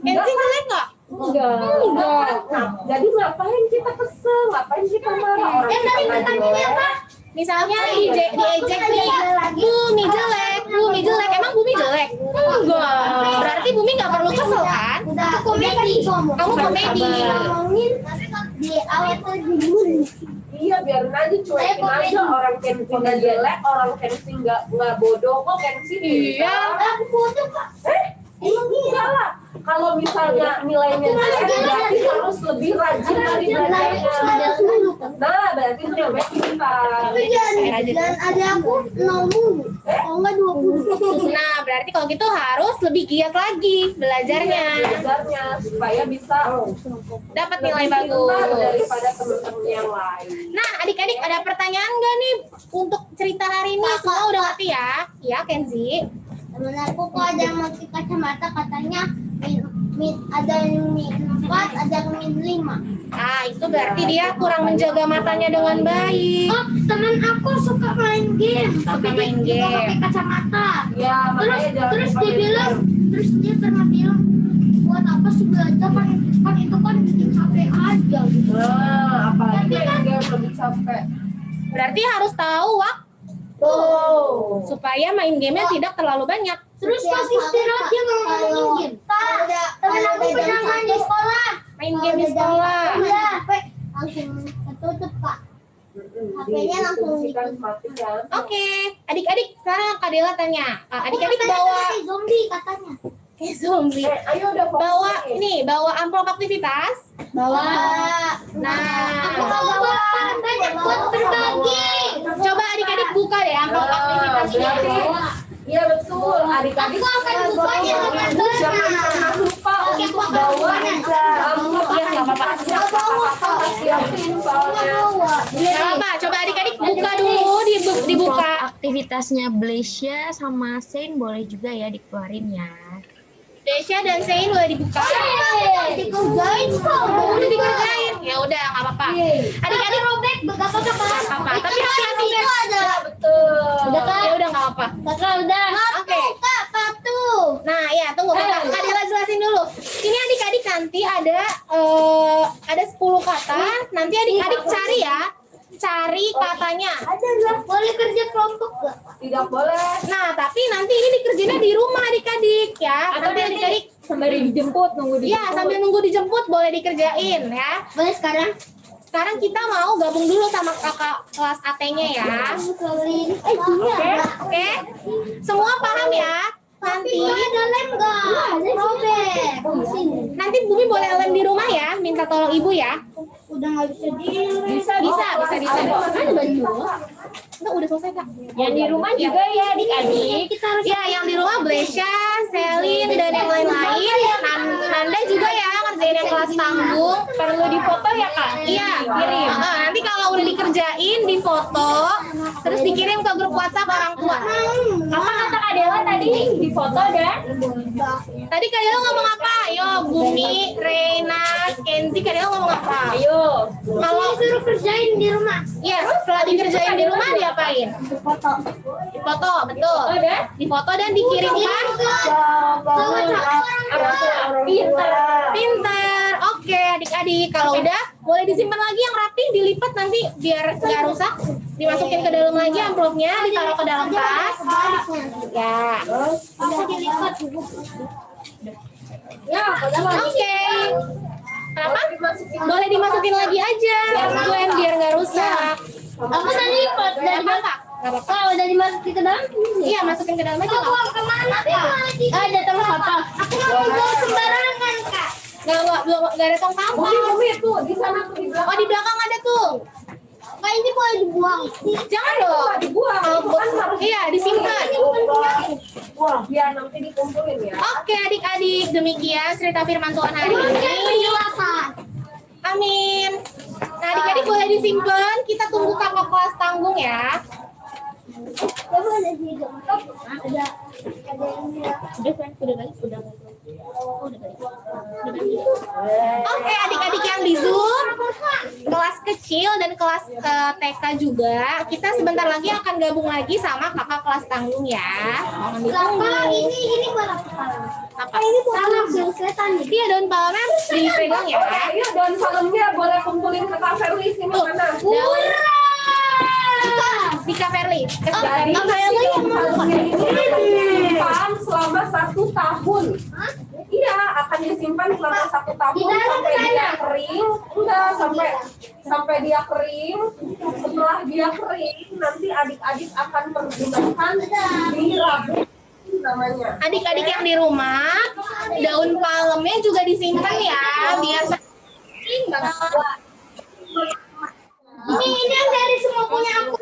Kenzi jelek nggak? Enggak. Nah, jadi ngapain kita kesel? Ngapain kita marah? Orang kita nggak jelek. Misalnya diejek nih, Bumi jelek. Emang Bumi jelek? Enggak. Berarti Bumi nggak perlu kesel kan? Aku komedi. Kamu komedi. Ngomongin di awal tuh dibully. Iya, biarin aja, cuekin aja. Orang Kenzi nggak jelek, orang Kenzi nggak bodoh kok. Kenzi Iya. Aku foto Pak. Emang enggak lah. Kalau misalnya nilainya jelek, berarti harus lebih rajin lagi belajarnya. Nah, berarti itu namanya pintar. Dan ada aku 0 oh enggak 20. Nah, berarti kalau gitu harus lebih giat lagi belajarnya. Belajarnya supaya bisa Dapat nilai lebih pintar bagus. daripada teman-teman yang lain. Nah, adik-adik ada pertanyaan nggak nih untuk cerita hari ini? Semua udah ngerti ya? Iya, Kenzi. Temen aku kok ada yang pakai kacamata katanya ada yang min 4, ada yang min 5. Ah, itu berarti dia kurang menjaga matanya dengan baik. Oh, temen aku suka main game. Suka Tapi main dia game. pakai kacamata. Ya, Terus dia pernah bilang buat apa sih belajar kan itu kan bikin HP aja gitu. Nah, apalagi yang game lebih capek. Berarti harus tahu waktu supaya main gamenya tidak terlalu banyak. Terus pas istirahat dia mau main game. Pak, temen aku pernah main di sekolah. Main game di sekolah. Iya, langsung ketutup Pak. HP-nya langsung mati kan. Oke, adik-adik sekarang Kak Dela tanya. Adik-adik bawa zombie katanya. zombie. Ayo udah Bawa amplop aktivitas. Bawa. Nah, Aku bawa banyak buat berbagi. coba adik-adik buka deh amplop aktivitasnya. Iya betul, adik-adik Aku akan bukanya dengan jangan pernah lupa untuk bawa amplop. Iya, nggak apa-apa. Siapin soalnya. Coba adik-adik buka dulu, dibuka. Aktivitasnya Blesya sama Saint boleh juga ya dikeluarin ya. Desya dan Sein boleh dibuka. dikerjain kok. Udah dikerjain. Ya udah, nggak apa-apa. Adik-adik robek nggak apa-apa. Tapi hati-hati deh. ada. Betul. Udah Kak. Ya udah nggak apa-apa. Kakak udah. Oke. Kak, patu. Nah, ya tunggu Kak Dela jelasin dulu. Ini adik-adik nanti ada 10 kata. Nanti adik-adik cari ya. Cari katanya. Ada nggak? Boleh kerja kelompok nggak? Tidak boleh. Nah, tapi nanti ini dikerjainnya di rumah adik-adik ya. Nanti adik-adik Sambil dijemput nunggu Iya, sambil nunggu dijemput boleh dikerjain ya. Boleh sekarang? Sekarang kita mau gabung dulu sama kakak kelas AT-nya ya. Oke? Semua paham ya? Nanti Ada lem nggak? Robek. nanti Bumi boleh lem di rumah ya. Minta tolong ibu ya. Udah nggak bisa di. Bisa. Ada baju. Enggak, udah selesai Kak. Yang di rumah juga ya adik-adik. Ya, yang di rumah Blesya, Selin, dan yang lain-lain. Nanda juga ya, ngerjain yang kelas tanggung. Perlu difoto ya Kak? Iya, kirim. Nanti kalau udah dikerjain, difoto, terus dikirim ke grup WhatsApp orang tua. Apa kata Kak Dela tadi? Difoto dan Tadi Kak Dela ngomong apa? Ayo, Bumi, Reina, Kenzi, Kak Dela ngomong apa? ayo. Kalau Suruh kerjain di rumah. iya, setelah dikerjain di rumah diapain? Foto. Difoto, betul. Dan Difoto dan dikirimkan. pinter. Pinter. Oke, adik-adik. Kalau udah Boleh disimpan lagi yang rapi, dilipat nanti biar nggak rusak. Dimasukin ke dalam lagi amplopnya, ditaruh ke dalam tas. Ya. Aku dilipat. Oke. Kenapa? Boleh dimasukin lagi aja, Gwen, biar nggak rusak. Aku udah lipat dari belakang. Kalau udah dimasukin ke dalam? Iya, masukin ke dalam aja. Aku mau kemana, Kak? Ada tong sampah. Aku mau buang sembarangan, Kak. Nggak ada tong sampah. Tuh, di sana tuh di belakang. Oh, di belakang ada tuh. Kak, ini boleh dibuang. Jangan dong. Dibuang. Iya, disimpan. Wah, biar nanti dikumpulin ya. Oke, adik-adik, demikian cerita firman Tuhan hari ini. Penjelasan. Amin. Nah, adik-adik boleh disimpan. Kita tunggu kakak kelas tanggung ya. Coba ada di ada yang Udah kan? Udah balik? Udah balik. Oke, adik-adik yang di Zoom, kelas kecil dan kelas TK juga, kita sebentar lagi akan gabung lagi sama kakak kelas tanggung ya. Mohon ditunggu. Bapak, ini buat apa? Apa? Ini buat daun setan. Iya, daun palemnya dipegang ya. Iya, daun salemnya boleh kumpulin ke Kak Ferli sini mana? Di Kak Ferli. Jadi, salemnya ini disimpan selama 1 tahun. Iya, akan disimpan selama 1 tahun sampai dia kering. Enggak, sampai dia kering. Setelah dia kering, nanti adik-adik akan menggunakan di rabuk namanya. Adik-adik yang di rumah, daun palemnya juga disimpan ya, biar kering banget. Ini yang dari semua punya aku.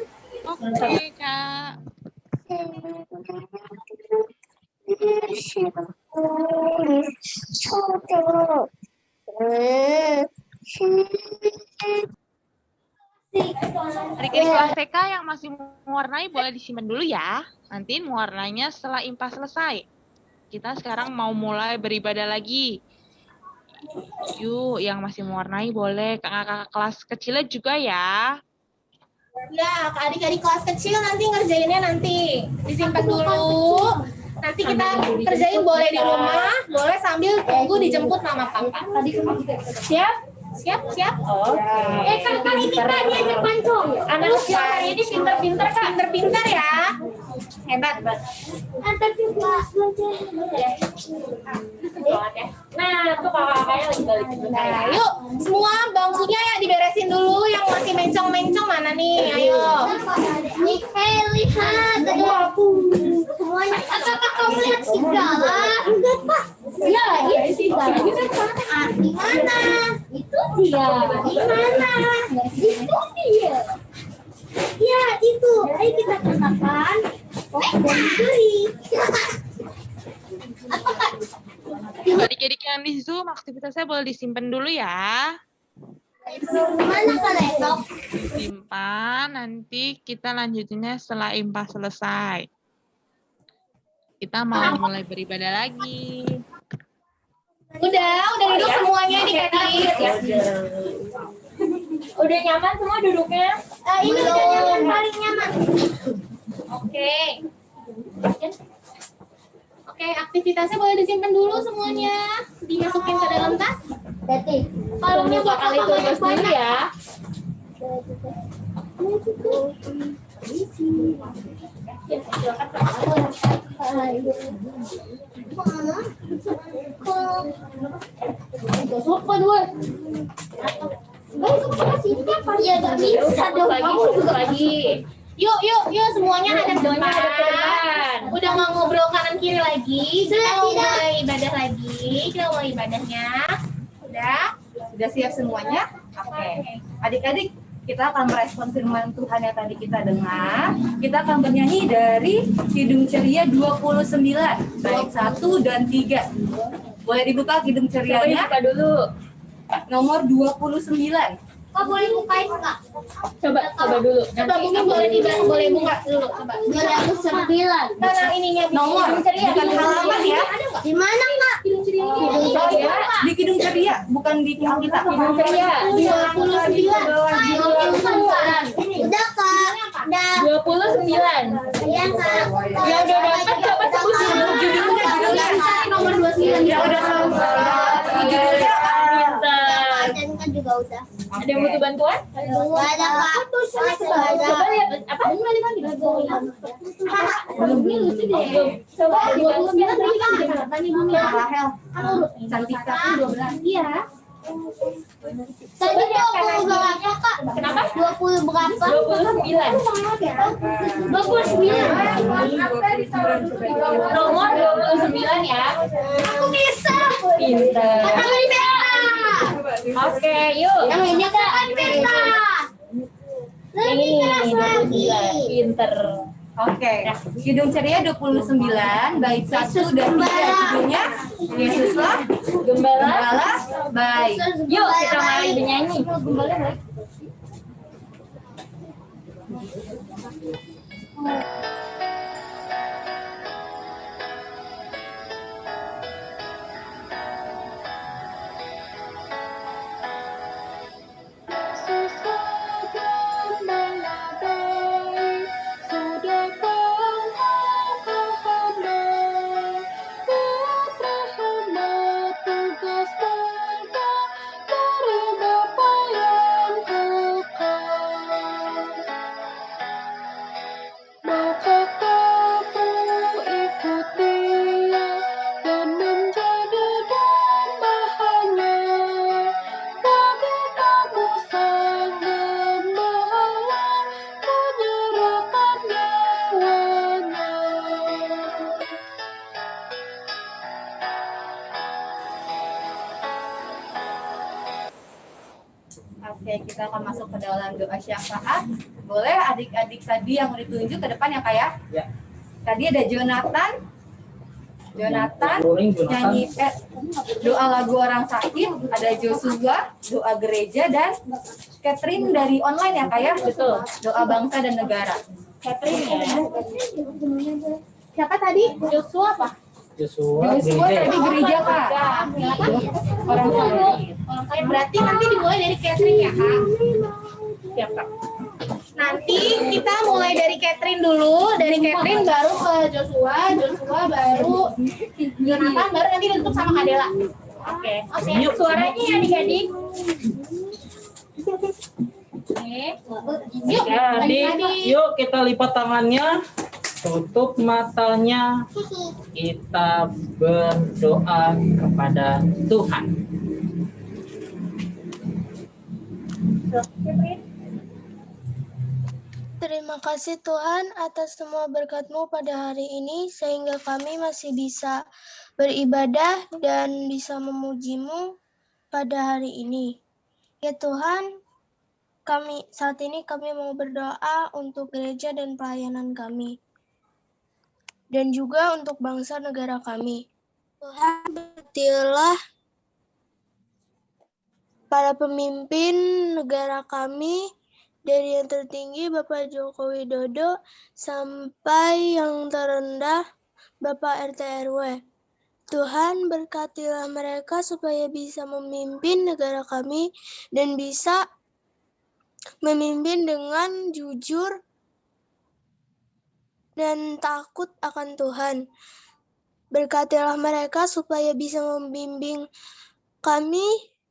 Oke, Kak. Adik-adik kelas TK yang masih mewarnai boleh disimpan dulu ya. Nanti mewarnainya setelah IMPA selesai. Kita sekarang mau mulai beribadah lagi. Yuk, yang masih mewarnai boleh. Kakak-kakak kelas kecilnya juga ya. Ya, adik-adik kelas kecil nanti ngerjainnya nanti disimpan dulu. Nanti kita kerjain boleh di rumah, boleh sambil tunggu dijemput mama papa. Siap? Siap? Kan ini Kak, dia terpancung. Anak siapa ini pinter-pinter Kak? Pinter-pinter ya. Hebat. Antar juga. Nah, tuh kakak-kakaknya lagi balik. Nah, yuk semua bangkunya ya diberesin dulu. Yang masih mencong-mencong mana nih? Ayo. Lihat, ada aku. Semuanya. Apakah kamu lihat segala? Enggak, Pak. Ya, ini segala. Di mana? Itu dia. Di mana? Itu dia. Ya, itu. Ayo kita katakan. Dan curi. Apakah? Adik-adik yang di Zoom, aktivitasnya boleh disimpan dulu ya. Mana Kak Lesok? Simpan, nanti kita lanjutinnya setelah IMPA selesai. Kita mau mulai beribadah lagi. Udah duduk semuanya adik-adik. Udah nyaman semua duduknya? Ini udah nyaman, paling nyaman. Oke, aktivitasnya boleh disimpan dulu semuanya. Dimasukin ke dalam tas. Berarti kalau Tunggu kali tugas dulu ya. Lupa dua. Iya, gak bisa dong. Lagi. Yuk semuanya hadap depan. Udah nggak ngobrol kanan kiri lagi. Kita mau mulai ibadah lagi. Kita mulai ibadahnya. Udah siap semuanya? Oke. Adik-adik, kita akan merespon firman Tuhan yang tadi kita dengar. Kita akan bernyanyi dari Kidung Ceria 29, bait 1 dan 3. Boleh dibuka Kidung Cerianya? Buka dulu. Nomor 29. Kok boleh bukain Kak? Coba dulu. Coba Bumi boleh buka dulu. Coba. 29. Nah, ininya nomor, bukan halaman ya. Di mana Kak? Di Kidung Ceria, bukan di Kidung kita. Kidung Ceria 29. Udah Kak. Udah. 29. Iya Kak. Ya udah dapat, coba sebut judulnya. Nomor 29. Ya udah judulnya. Dan kan juga udah. Ada yang butuh bantuan? Nggak ada Kak. Coba lihat apa? Coba Rahel, Cantika kan 12. Iya. Tadi 20 berapa Kak? Kenapa? 20 berapa? 29. 29. Nomor 29 ya. Aku bisa. Pinter. Aku bisa. Oke, yuk. Yang ini kan bisa. Lebih keras lagi. Pinter. Oke, Kidung Ceria 29, bait 1 dan 3 judulnya Yesuslah Gembala, baik. Yuk kita mulai bernyanyi. Oke, kita akan masuk ke dalam doa syafaat. Boleh adik-adik tadi yang ditunjuk ke depan ya Kak ya? Ya. Tadi ada Jonathan Rolling Jonathan. nyanyi doa lagu orang sakit, ada Joshua, doa gereja, dan Catherine dari online ya Kak ya? Betul. Doa bangsa dan negara. Catherine ya. Siapa tadi? Joshua apa? Joshua Joshua gereja. tadi gereja Kak. Orang sakit. Berarti nanti dimulai dari Catherine ya Kak? Siap Kak. Nanti kita mulai dari Catherine dulu, dari Catherine baru ke Joshua, Joshua baru Jonathan, baru nanti ditutup sama Kadela. Oke. Yuk suaranya ya adik-adik. Oke. Yuk, Jadi, adik-adik. yuk kita lipat tangannya, tutup matanya, kita berdoa kepada Tuhan. Terima kasih Tuhan atas semua berkat-Mu pada hari ini sehingga kami masih bisa beribadah dan bisa memuji-Mu pada hari ini. Ya Tuhan, saat ini kami mau berdoa untuk gereja dan pelayanan kami. Dan juga untuk bangsa negara kami. Tuhan, berkatilah para pemimpin negara kami, dari yang tertinggi Bapak Joko Widodo sampai yang terendah Bapak RT RW. Tuhan berkatilah mereka supaya bisa memimpin negara kami dan bisa memimpin dengan jujur dan takut akan Tuhan. Berkatilah mereka supaya bisa membimbing kami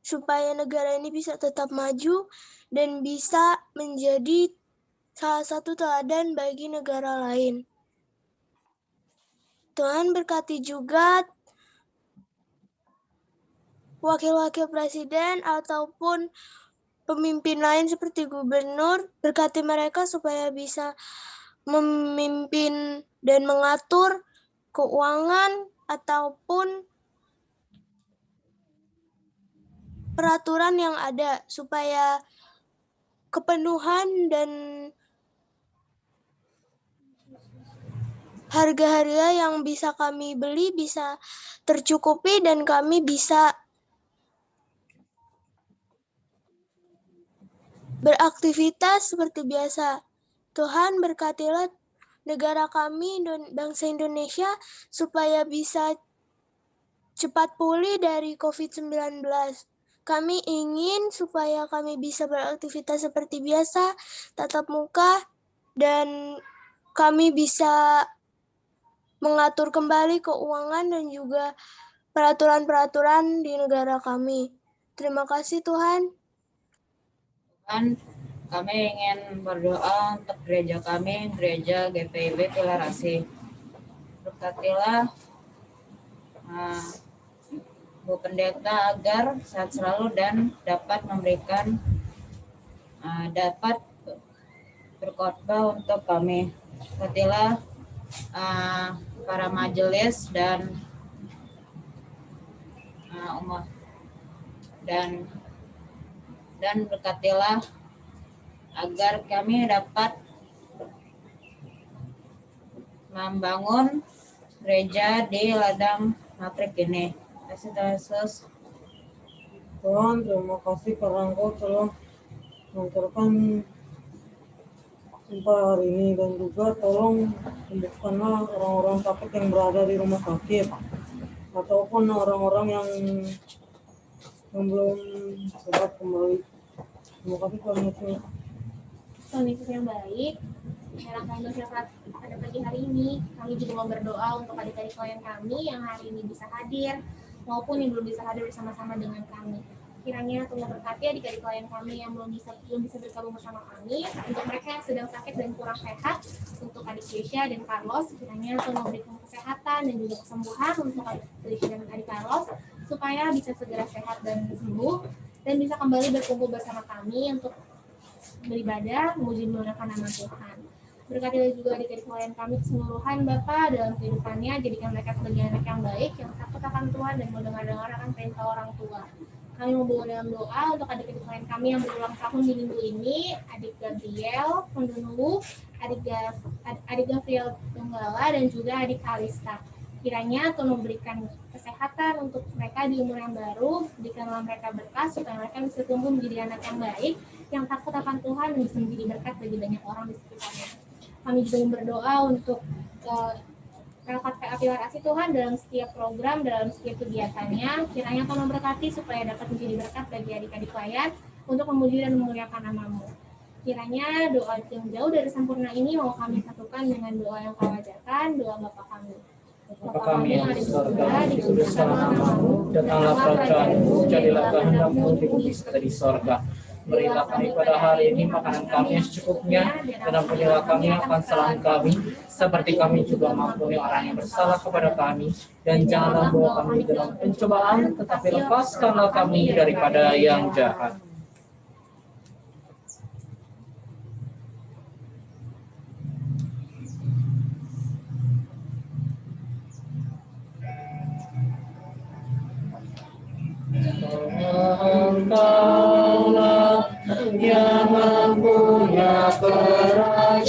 supaya negara ini bisa tetap maju dan bisa menjadi salah satu teladan bagi negara lain. Tuhan berkati juga wakil-wakil presiden ataupun pemimpin lain seperti gubernur, berkati mereka supaya bisa memimpin dan mengatur keuangan ataupun peraturan yang ada supaya kepenuhan dan harga-harga yang bisa kami beli bisa tercukupi dan kami bisa beraktivitas seperti biasa. Tuhan berkatilah negara kami dan bangsa Indonesia supaya bisa cepat pulih dari COVID-19. Kami ingin supaya kami bisa beraktivitas seperti biasa, tatap muka, dan kami bisa mengatur kembali keuangan dan juga peraturan-peraturan di negara kami. Terima kasih Tuhan. Dan kami ingin berdoa untuk gereja kami, gereja GPIB Tilarasih. Berkatilah Bu Pendeta agar sehat selalu dan dapat memberikan dapat berkhotbah untuk kami. Berkatilah para majelis dan umat dan berkatilah agar kami dapat membangun gereja di ladang Matrik ini. Terima kasih Tuhan Yesus. Tuhan, terima kasih karena Engkau telah mengantarkan jumpa hari ini, dan juga tolong sembuhkanlah orang-orang sakit yang berada di rumah sakit ataupun orang-orang yang belum sehat kembali. Terima kasih Tuhan Yesus. Tuhan Yesus yang baik, menyerahkan syafaat pada pagi hari ini. Kami juga mau berdoa untuk adik-adik klien kami yang hari ini bisa hadir maupun yang belum bisa hadir bersama-sama dengan kami. Kiranya Tuhan berkati adik-adik klien kami yang belum bisa bergabung bersama kami. Untuk mereka yang sedang sakit dan kurang sehat, untuk adik Keisha dan Carlos, kiranya Tuhan memberikan kesehatan dan juga kesembuhan untuk adik Keisha dan adik Carlos, supaya bisa segera sehat dan sembuh dan bisa kembali berkumpul bersama kami untuk beribadah, memuji memuliakan nama Tuhan. Berkatilah juga adik-adik klien kami keseluruhan Bapa dalam kehidupannya, jadikan mereka sebagai anak yang baik, yang takut akan Tuhan dan mendengar-dengar akan perintah orang tua. Kami membawa dalam doa untuk adik-adik klien kami yang berulang tahun di minggu ini, adik Gabriel, Pendunu, adik Gabriel Tunggala, dan juga adik Kalista. Kiranya Tuhan memberikan kesehatan untuk mereka di umur yang baru, berikanlah mereka berkah supaya mereka bisa tumbuh menjadi anak yang baik, yang takut akan Tuhan dan bisa menjadi berkat bagi banyak orang di sekitarnya. Kami juga berdoa untuk Rapat PA Tilarasih Tuhan dalam setiap program, dalam setiap kegiatannya. Kiranya Tuhan memberkati supaya dapat menjadi berkat bagi adik-adik klien untuk memuji dan memuliakan nama-Mu. Kiranya doa yang jauh dari sempurna ini mau kami satukan dengan doa yang kau ajarkan, doa Bapa kami. Bapa kami yang di surga, dikuduskanlah nama-Mu, datanglah kerajaan-Mu, jadilah kehendak-Mu di bumi seperti di surga. Berilah kami pada hari ini makanan kami yang secukupnya, dan ampunilah kami akan kesalahan kami, seperti kami juga mengampuni orang yang bersalah kepada kami. Dan janganlah bawa kami dalam pencobaan, tetapi lepaskanlah kami daripada yang jahat. Engkaulah yang mempunyai kerajaan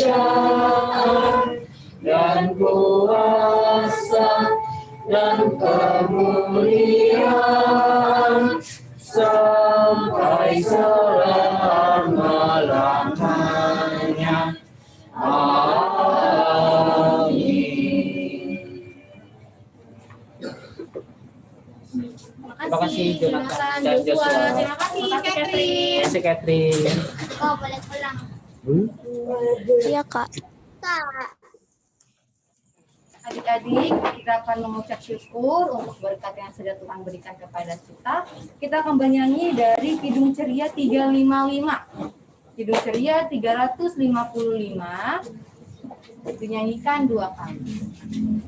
dan kuasa dan kemuliaan sampai selama-lamanya. Terima kasih Jonathan dan Joshua. Terima kasih Catherine. Terima kasih Catherine. Oh, boleh pulang. Iya, Kak. Adik-adik, kita akan mengucap syukur untuk berkat yang sudah Tuhan berikan kepada kita. Kita akan bernyanyi dari Kidung Ceria 355. Kidung Ceria 355 dinyanyikan 2 kali.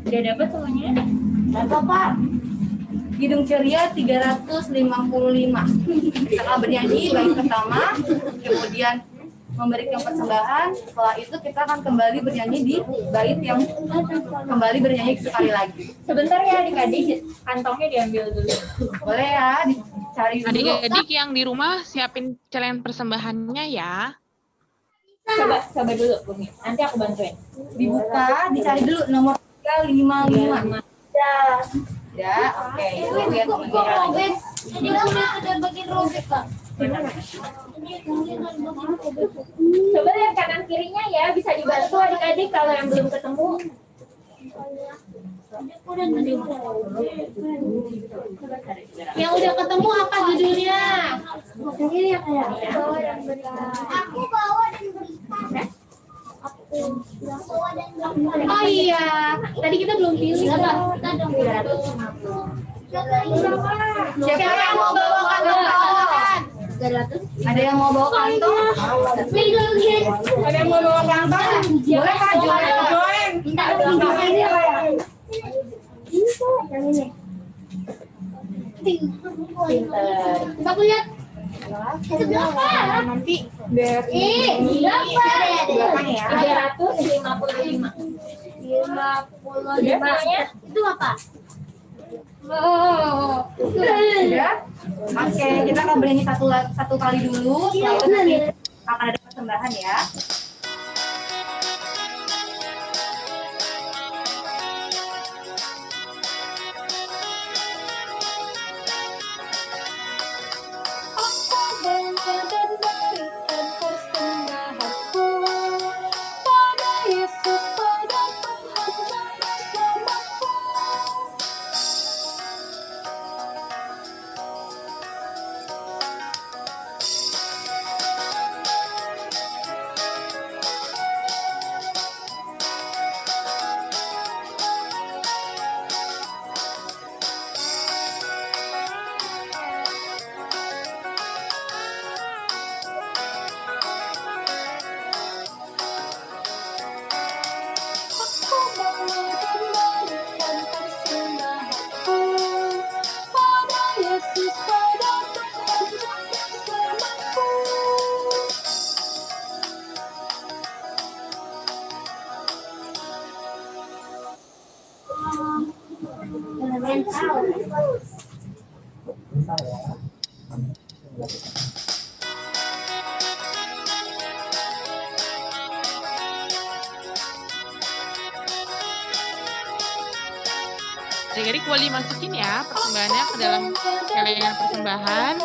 Udah dapat semuanya? Dapat, Pak. Kidung Ceria 355. Kita akan bernyanyi bait pertama, kemudian memberikan persembahan. Setelah itu kita akan kembali bernyanyi di bait yang kembali bernyanyi sekali lagi. Sebentar ya adik-adik, kantongnya diambil dulu. Boleh ya, dicari dulu. Adik-adik yang di rumah siapin celengan persembahannya ya. Coba dulu, Bumi. Nanti aku bantuin. Dibuka, dicari dulu nomor 355. Ya, oke. Itu lihat nomornya. Jadi udah bagian robek, Kak. Coba lihat kanan kirinya ya, bisa dibantu adik-adik kalau yang belum ketemu. Yang udah ketemu apa judulnya? Ini ya kayak. Aku bawa dan berikan. Oh iya, tadi kita belum pilih. Kita dong. Siapa yang mau bawakan? Ada yang mau bawa kantong? Ada yang mau bawa kantong? Boleh Kak, join. Aku lihat. Itu berapa? Nanti dari belakang ya. 355. 55-nya itu apa? Sudah? Oke, kita akan bernyanyi satu kali dulu. Setelah itu nanti akan ada persembahan ya. Adik-adik boleh masukin ya persembahannya ke dalam celengan persembahan.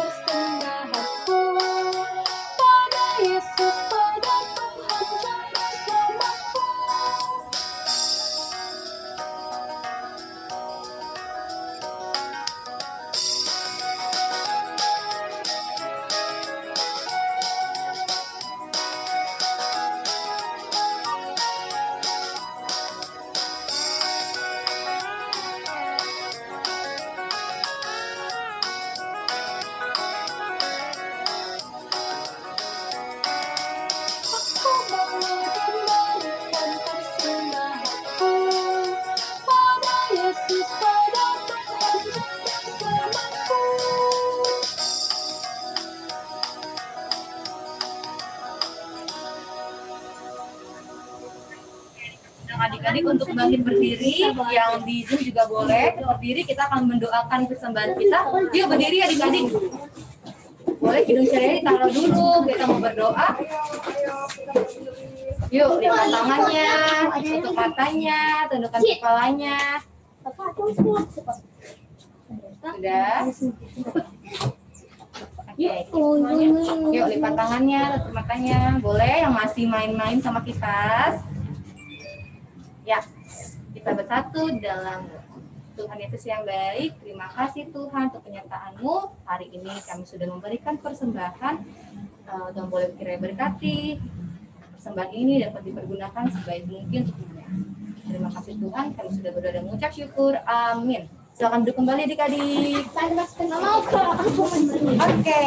Adik-adik untuk bangkit berdiri, yang di Zoom juga boleh. Berdiri, kita akan mendoakan persembahan kita. Yuk berdiri adik-adik. Boleh hidung saya ditaruh dulu, kita mau berdoa. Yuk, lipat tangannya, tutup matanya, tundukkan kepalanya. Sudah. Yuk, lipat tangannya, tutup matanya. Boleh yang masih main-main sama kita. Ya, kita bersatu dalam Tuhan Yesus yang baik. Terima kasih Tuhan untuk penyertaan-Mu. Hari ini kami sudah memberikan persembahan. Tuhan boleh kiranya berkati. Persembahan ini dapat dipergunakan sebaik mungkin untuk dunia. Terima kasih Tuhan, kami sudah berdoa dan mengucap syukur. Amin. Silakan duduk kembali adik-adik. Oke,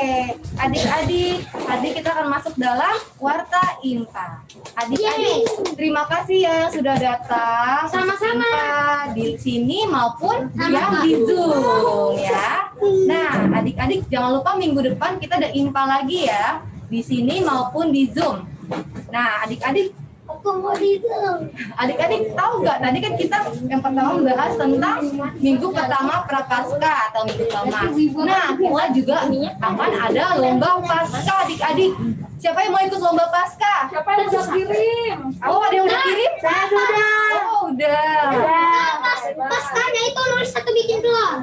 adik-adik kita akan masuk dalam Warta IMPA. Adik-adik, terima kasih ya sudah datang. Sama-sama. Di sini maupun yang di Zoom ya. Nah, adik-adik jangan lupa minggu depan kita ada IMPA lagi ya. Di sini maupun di Zoom. Nah, adik-adik tahu nggak? Tadi kan kita yang pertama membahas tentang minggu pertama Prapaskah atau minggu pertama. Nah, kita juga akan ada lomba Paskah, adik-adik. Siapa yang mau ikut lomba Paskah? Siapa yang udah kirim? Oh, ada yang udah kirim? Saya sudah. Oh, udah. Paskahnya itu nulis satu bikin doang.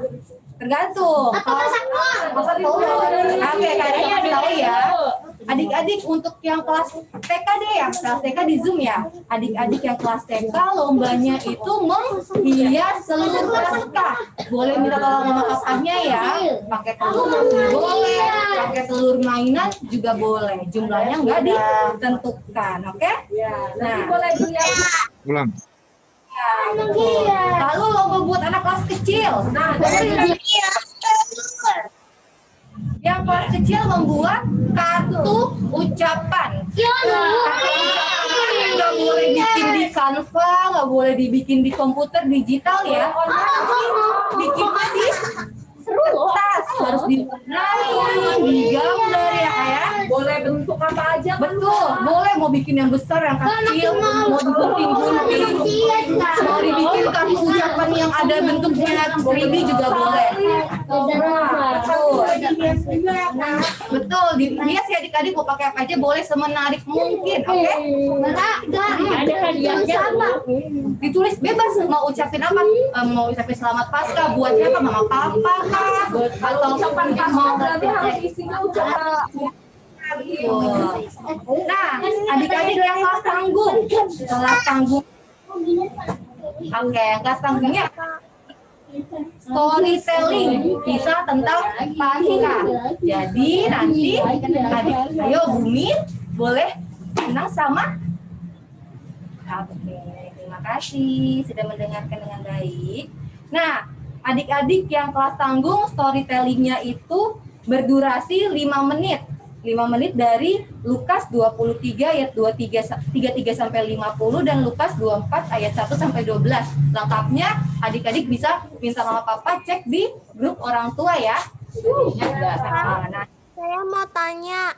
Tergantung. Atau masak doang. Masak doang. Oke, kayaknya tahu ya. Adik-adik untuk yang kelas TK deh ya, kelas TK di Zoom ya. Adik-adik yang kelas TK lombanya itu menghias telur Paskah. Boleh minta tolong sama kakaknya ya. Pakai telur masih boleh, pakai telur mainan juga boleh. Jumlahnya nggak ditentukan, oke? Nah, Ulang. lalu lomba buat anak kelas kecil. Nah, yang yang kelas kecil membuat kartu ucapan. Nggak boleh bikin di Canva, nggak boleh dibikin di komputer digital ya. Bikinnya di kertas, harus diwarnai, digambar ya kayak. Boleh bentuk apa aja? Betul, boleh mau bikin yang besar, yang kecil, mau digunting-gunting, mau dibikin kartu ucapan yang ada bentuknya 3D juga boleh. Betul, dihias ya adik-adik, mau pakai apa aja boleh semenarik mungkin, oke? Ada hadiahnya. Ditulis bebas mau ucapin apa, mau ucapin selamat Paskah buat siapa, mama papa kah, atau Ucapan Paskah berarti harus isinya ucapan. Nah, adik-adik yang kelas tanggung, oke, kelas tanggungnya storytelling, kisah tentang Paskah. Jadi nanti adik, ayo Bumi boleh senang sama. Oke, terima kasih sudah mendengarkan dengan baik. Nah, adik-adik yang kelas tanggung storytellingnya itu berdurasi 5 menit. 5 menit dari Lukas 23 ayat 33 sampai 50 dan Lukas 24 ayat 1 sampai 12. Lengkapnya adik-adik bisa minta mama papa cek di grup orang tua ya. Nah, Saya mau tanya,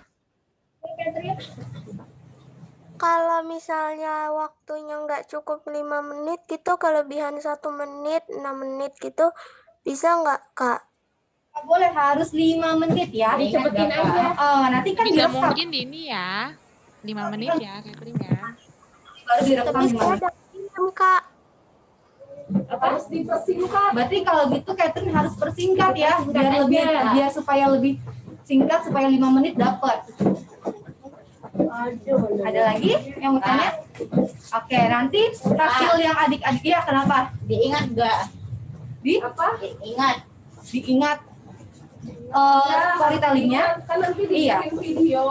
kalau misalnya waktunya nggak cukup 5 menit gitu, kelebihan 1 menit, 6 menit gitu, bisa nggak, Kak? boleh harus 5 menit ya. Dicepetin aja. Nanti kan Nggak direkam. mungkin di ini ya. 5 menit ya, Catherine ya. Baru direkam Tapi saya 5 menit. ada film, Kak. Harus dipersingkat. Berarti kalau gitu Catherine harus persingkat ya, biar supaya lebih singkat supaya 5 menit dapat. Ada lagi yang mau tanya? Oke, nanti hasil yang adik-adik ya kenapa? Diingat nggak? Apa? Diingat. Storytellingnya Kan nanti iya. dikirim video.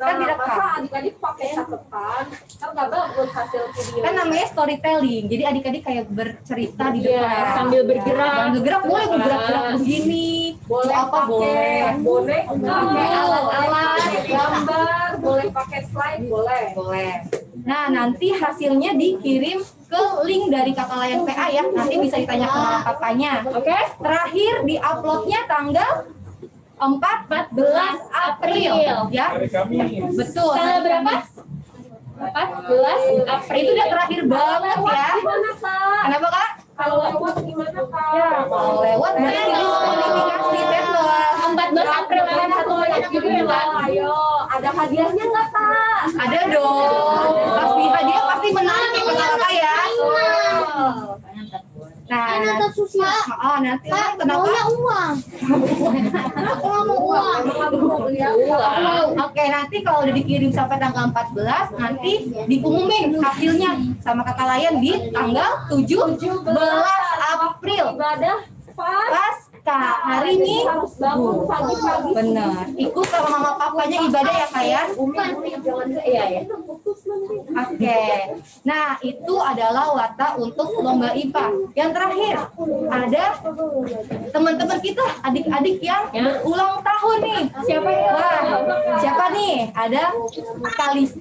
Kan Nah, direkam. masa adik-adik pakai catatan? Kan nggak bagus hasil video. Kan namanya storytelling, jadi adik-adik kayak bercerita di Iya, depan. sambil bergerak. Sambil bergerak boleh, mau gerak-gerak begini, Boleh apa pakai boleh. boneka, pakai Betul. alat-alat, gambar, boleh pakai slide, boleh. Boleh. Nah, nanti hasilnya dikirim ke link dari Kakak Layan PA ya. Nanti bisa ditanya ke mama papanya. Oke? Terakhir di-uploadnya tanggal 14 April ya. Betul. Tanggal berapa? 14 April. Itu udah terakhir banget ya. Gimana, Kak? Kenapa, Kak? Kalau lewat gimana, Kak? Ya, kalau lewat berarti diskualifikasi bebas. 14 April ada 1 menit juga ya, Kak? Ayo, ada hadiahnya nggak, Kak? Ada dong. Pasti hadiah pasti menang nih apa ya. Nah, nanti kenapa? uang. Mau uang. Oke, nanti kalau udah dikirim sampai tanggal 14, nanti diumumin hasilnya sama Kakak Layan di tanggal 17 April. Ibadah Paskah hari ini. harus bangun pagi-pagi. Benar. Ikut sama mama papanya ibadah ya, Kak ya? Iya, ya. Oke. Nah, itu adalah watak untuk lomba IPA. Yang terakhir, ada teman-teman kita, adik-adik yang berulang tahun nih. Siapa ya? Wah, siapa nih? Ada Kalis.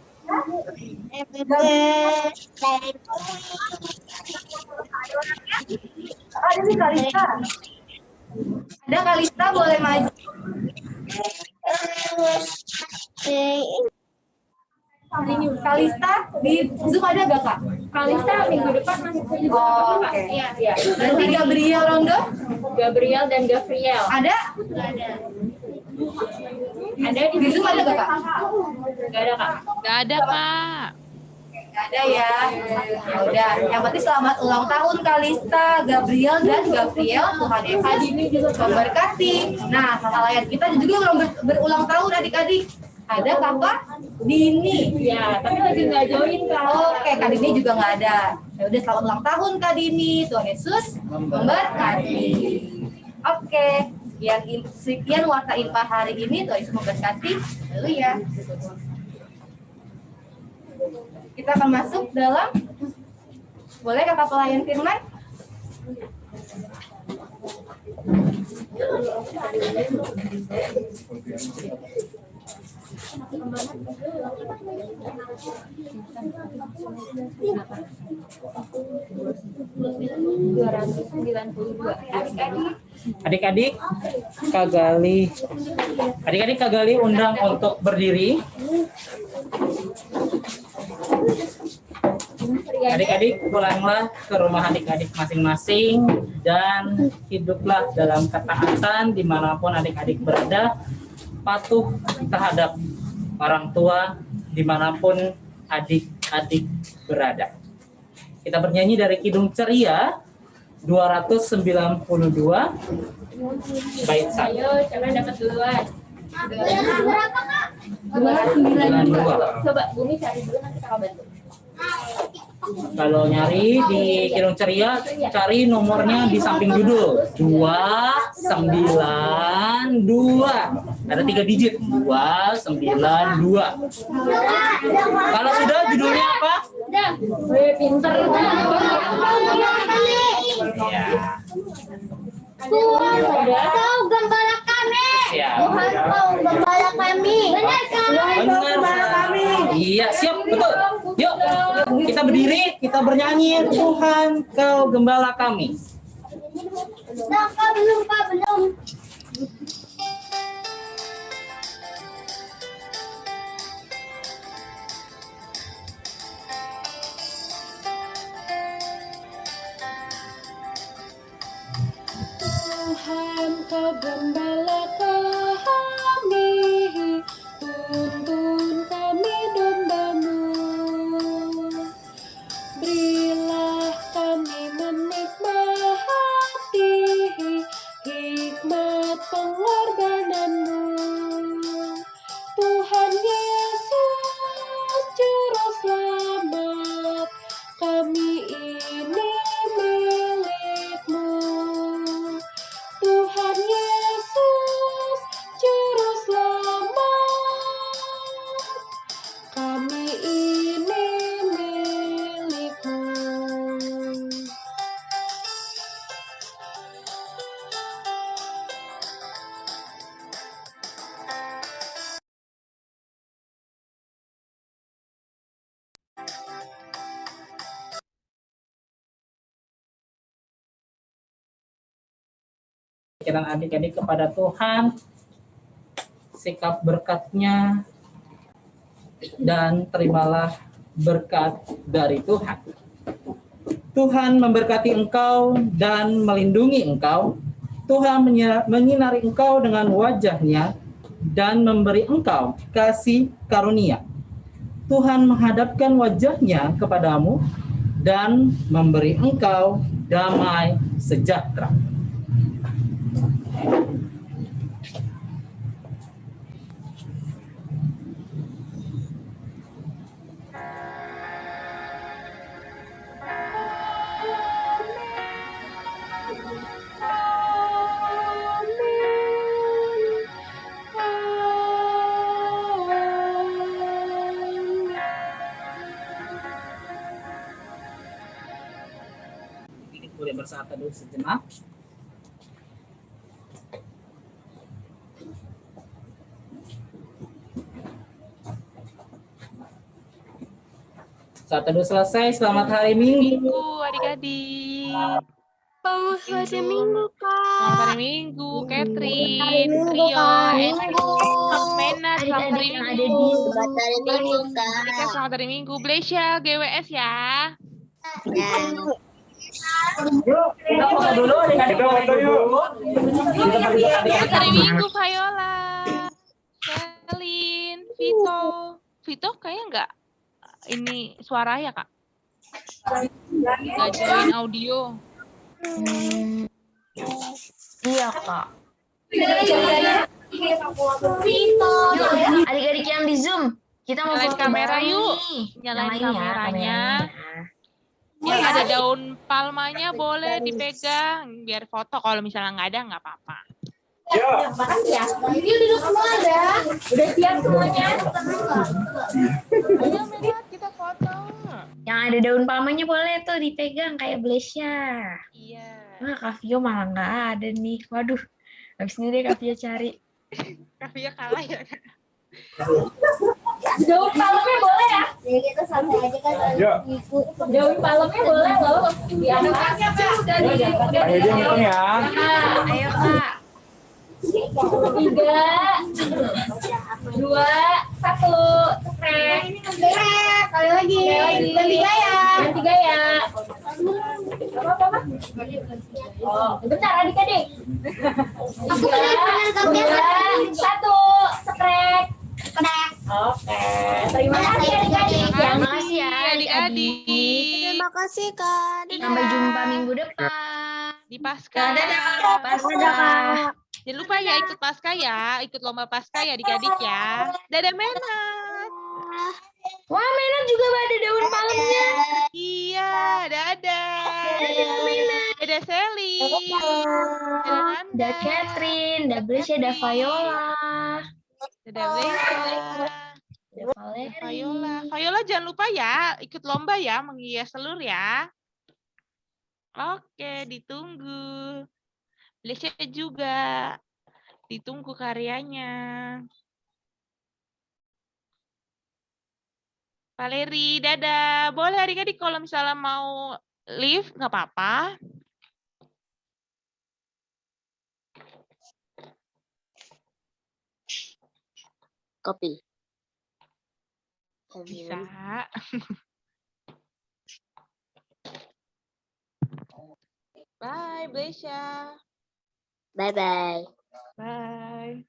Ada nih Kalista. Ada Kalista, boleh maju. Kalista di Zoom ada gak, Kak? Kalista minggu depan masih juga. Oh, oke. Iya. Nanti Gabriel Rondo? Gabriel dan Gabriel. Ada? Ada Di Zoom ada gak, Kak? Gak ada, Kak. Nggak ada, Kak. Gak ada ya. Ya udah, yang penting selamat ulang tahun Kalista, Gabriel dan Gabriel. Tuhan Yesus memberkati. Nah, kakak layan kita juga belum berulang tahun adik-adik. Ada Kakak Dini. Ya, tapi lagi nggak join, Kak. Oke, Kak Dini juga nggak ada. Ya udah, selamat ulang tahun Kak Dini. Tuhan Yesus memberkati. Oke, sekian warta IPA hari ini. Tuhan Yesus memberkati. Lalu ya. Kita akan masuk dalam, boleh Kakak pelayan firman? Adik-adik, Kak Gali undang untuk berdiri. Adik-adik pulanglah ke rumah adik-adik masing-masing dan hiduplah dalam ketaatan dimanapun adik-adik berada, patuh terhadap orang tua dimanapun adik-adik berada. Kita bernyanyi dari Kidung Ceria 292 bait 1. Ayo, coba dapat duluan. Berapa Kak? 292. Coba Bumi cari dulu nanti kakak bantu. Kalau nyari di Kidung Ceria, cari nomornya di samping judul 292. Ada 3 digit 292. Kalau sudah judulnya apa? Wih, pinter. Ya. Tuhan kau gembala kami. Siap. Tuhan kau gembala kami. Benar kan? Benar. Iya, siap, betul. Yuk, kita berdiri, kita bernyanyi, Tuhan kau gembala kami. Kak, belum. Tuhan kau gembala kami, tuntun kami domba-Mu. Berilah kami menikmati hikmat pengorbanan-Mu. Tuhan Yesus Juru Selamat, kami ini milik-Mu. Tuhan Yesus Juru Selamat, kami ini milik-Mu. Pikiran adik-adik kepada Tuhan, sikap berkat-Nya, dan terimalah berkat dari Tuhan. Tuhan memberkati engkau dan melindungi engkau. Tuhan menyinari engkau dengan wajah-Nya dan memberi engkau kasih karunia. Tuhan menghadapkan wajah-Nya kepadamu dan memberi engkau damai sejahtera. Boleh bersaat dulu sejenak. Saat teduh selesai, selamat hari Minggu. Adik-adik. Selamat hari Minggu, Kak. Selamat hari Minggu, Catherine, Rio, Mena, selamat hari Minggu. Selamat hari Minggu, Kak. Mereka selamat hari Minggu. Blesya, GWS ya. Ya. Yuk, kita foto dulu, adik-adik. Selamat hari Minggu, Viola, Selin, Vito. Vito kayaknya enggak ini suara ya, Kak? Nggak join audio. Iya, Kak. Adik-adik yang di Zoom, kita mau Nyalain foto kamera bareng yuk. nih. Nyalain ya, kameranya. Yang ada daun palmanya boleh dipegang biar foto. Kalau misalnya nggak ada nggak apa-apa. Makasih ya. Ini duduk semua ada. Udah siap semuanya. Ayo Melat, kita foto. Yang ada daun palmanya boleh tuh dipegang kayak Blesya. Iya. Nah, Kak Vio malah nggak ada nih. Waduh, habis ini deh Kak Vio cari. Kak Vio kalah ya. Daun palemnya boleh ya? Jadi kita santai aja kan. Ya. Daun palemnya boleh loh. Diaduk aja Kak. Udah Ayo dia ngitung ya. Ayo Kak. 3, 2, 1, stres. Sekali lagi. Ganti gaya. Apa? Oh, bentar adik-adik. 3, 2, 1, stres. Oke, terima kasih adik-adik. Terima kasih ya adik-adik. Terima kasih Kak. Sampai jumpa minggu depan. Di Pasca. Pasca. Jangan lupa ya ikut Pasca ya, ikut lomba Pasca ya adik-adik ya. Dadah Menat. Wah, Menat juga ada daun palemnya. Iya, dadah. Dadah Sally. Dadah Nanda. Ada Catherine, ada Blesya, ada Viola. Dadah Blesya. Ada Valeri. Viola. Viola jangan lupa ya, ikut lomba ya, menghias telur ya. Oke, ditunggu. Blesya juga. Ditunggu karyanya. Valeri, dadah. Boleh adik-adik kalau misalnya mau leave, nggak apa-apa. Kopi. Bisa. Bye, Blesya. Bye-bye. Bye.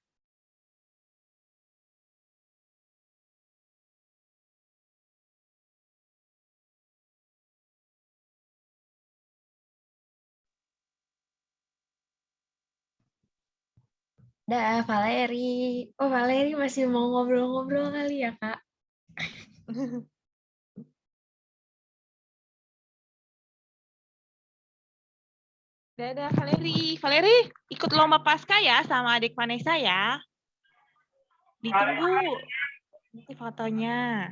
Dah, Valeri. Oh, Valeri masih mau ngobrol-ngobrol kali ya, Kak? Dadah, Valeri. Valeri, ikut lomba Pasca ya sama adik Vanessa ya. Ditunggu. Nanti fotonya.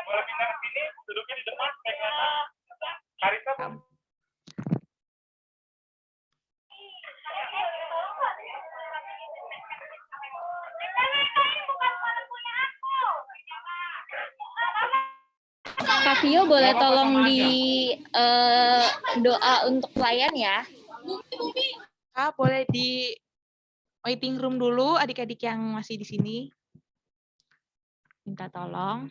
Boleh pindah ke sini, duduknya di depan, pegang Karisa. Kak Vio boleh tolong di doa untuk klien ya. Kak, boleh di waiting room dulu adik-adik yang masih di sini. Minta tolong.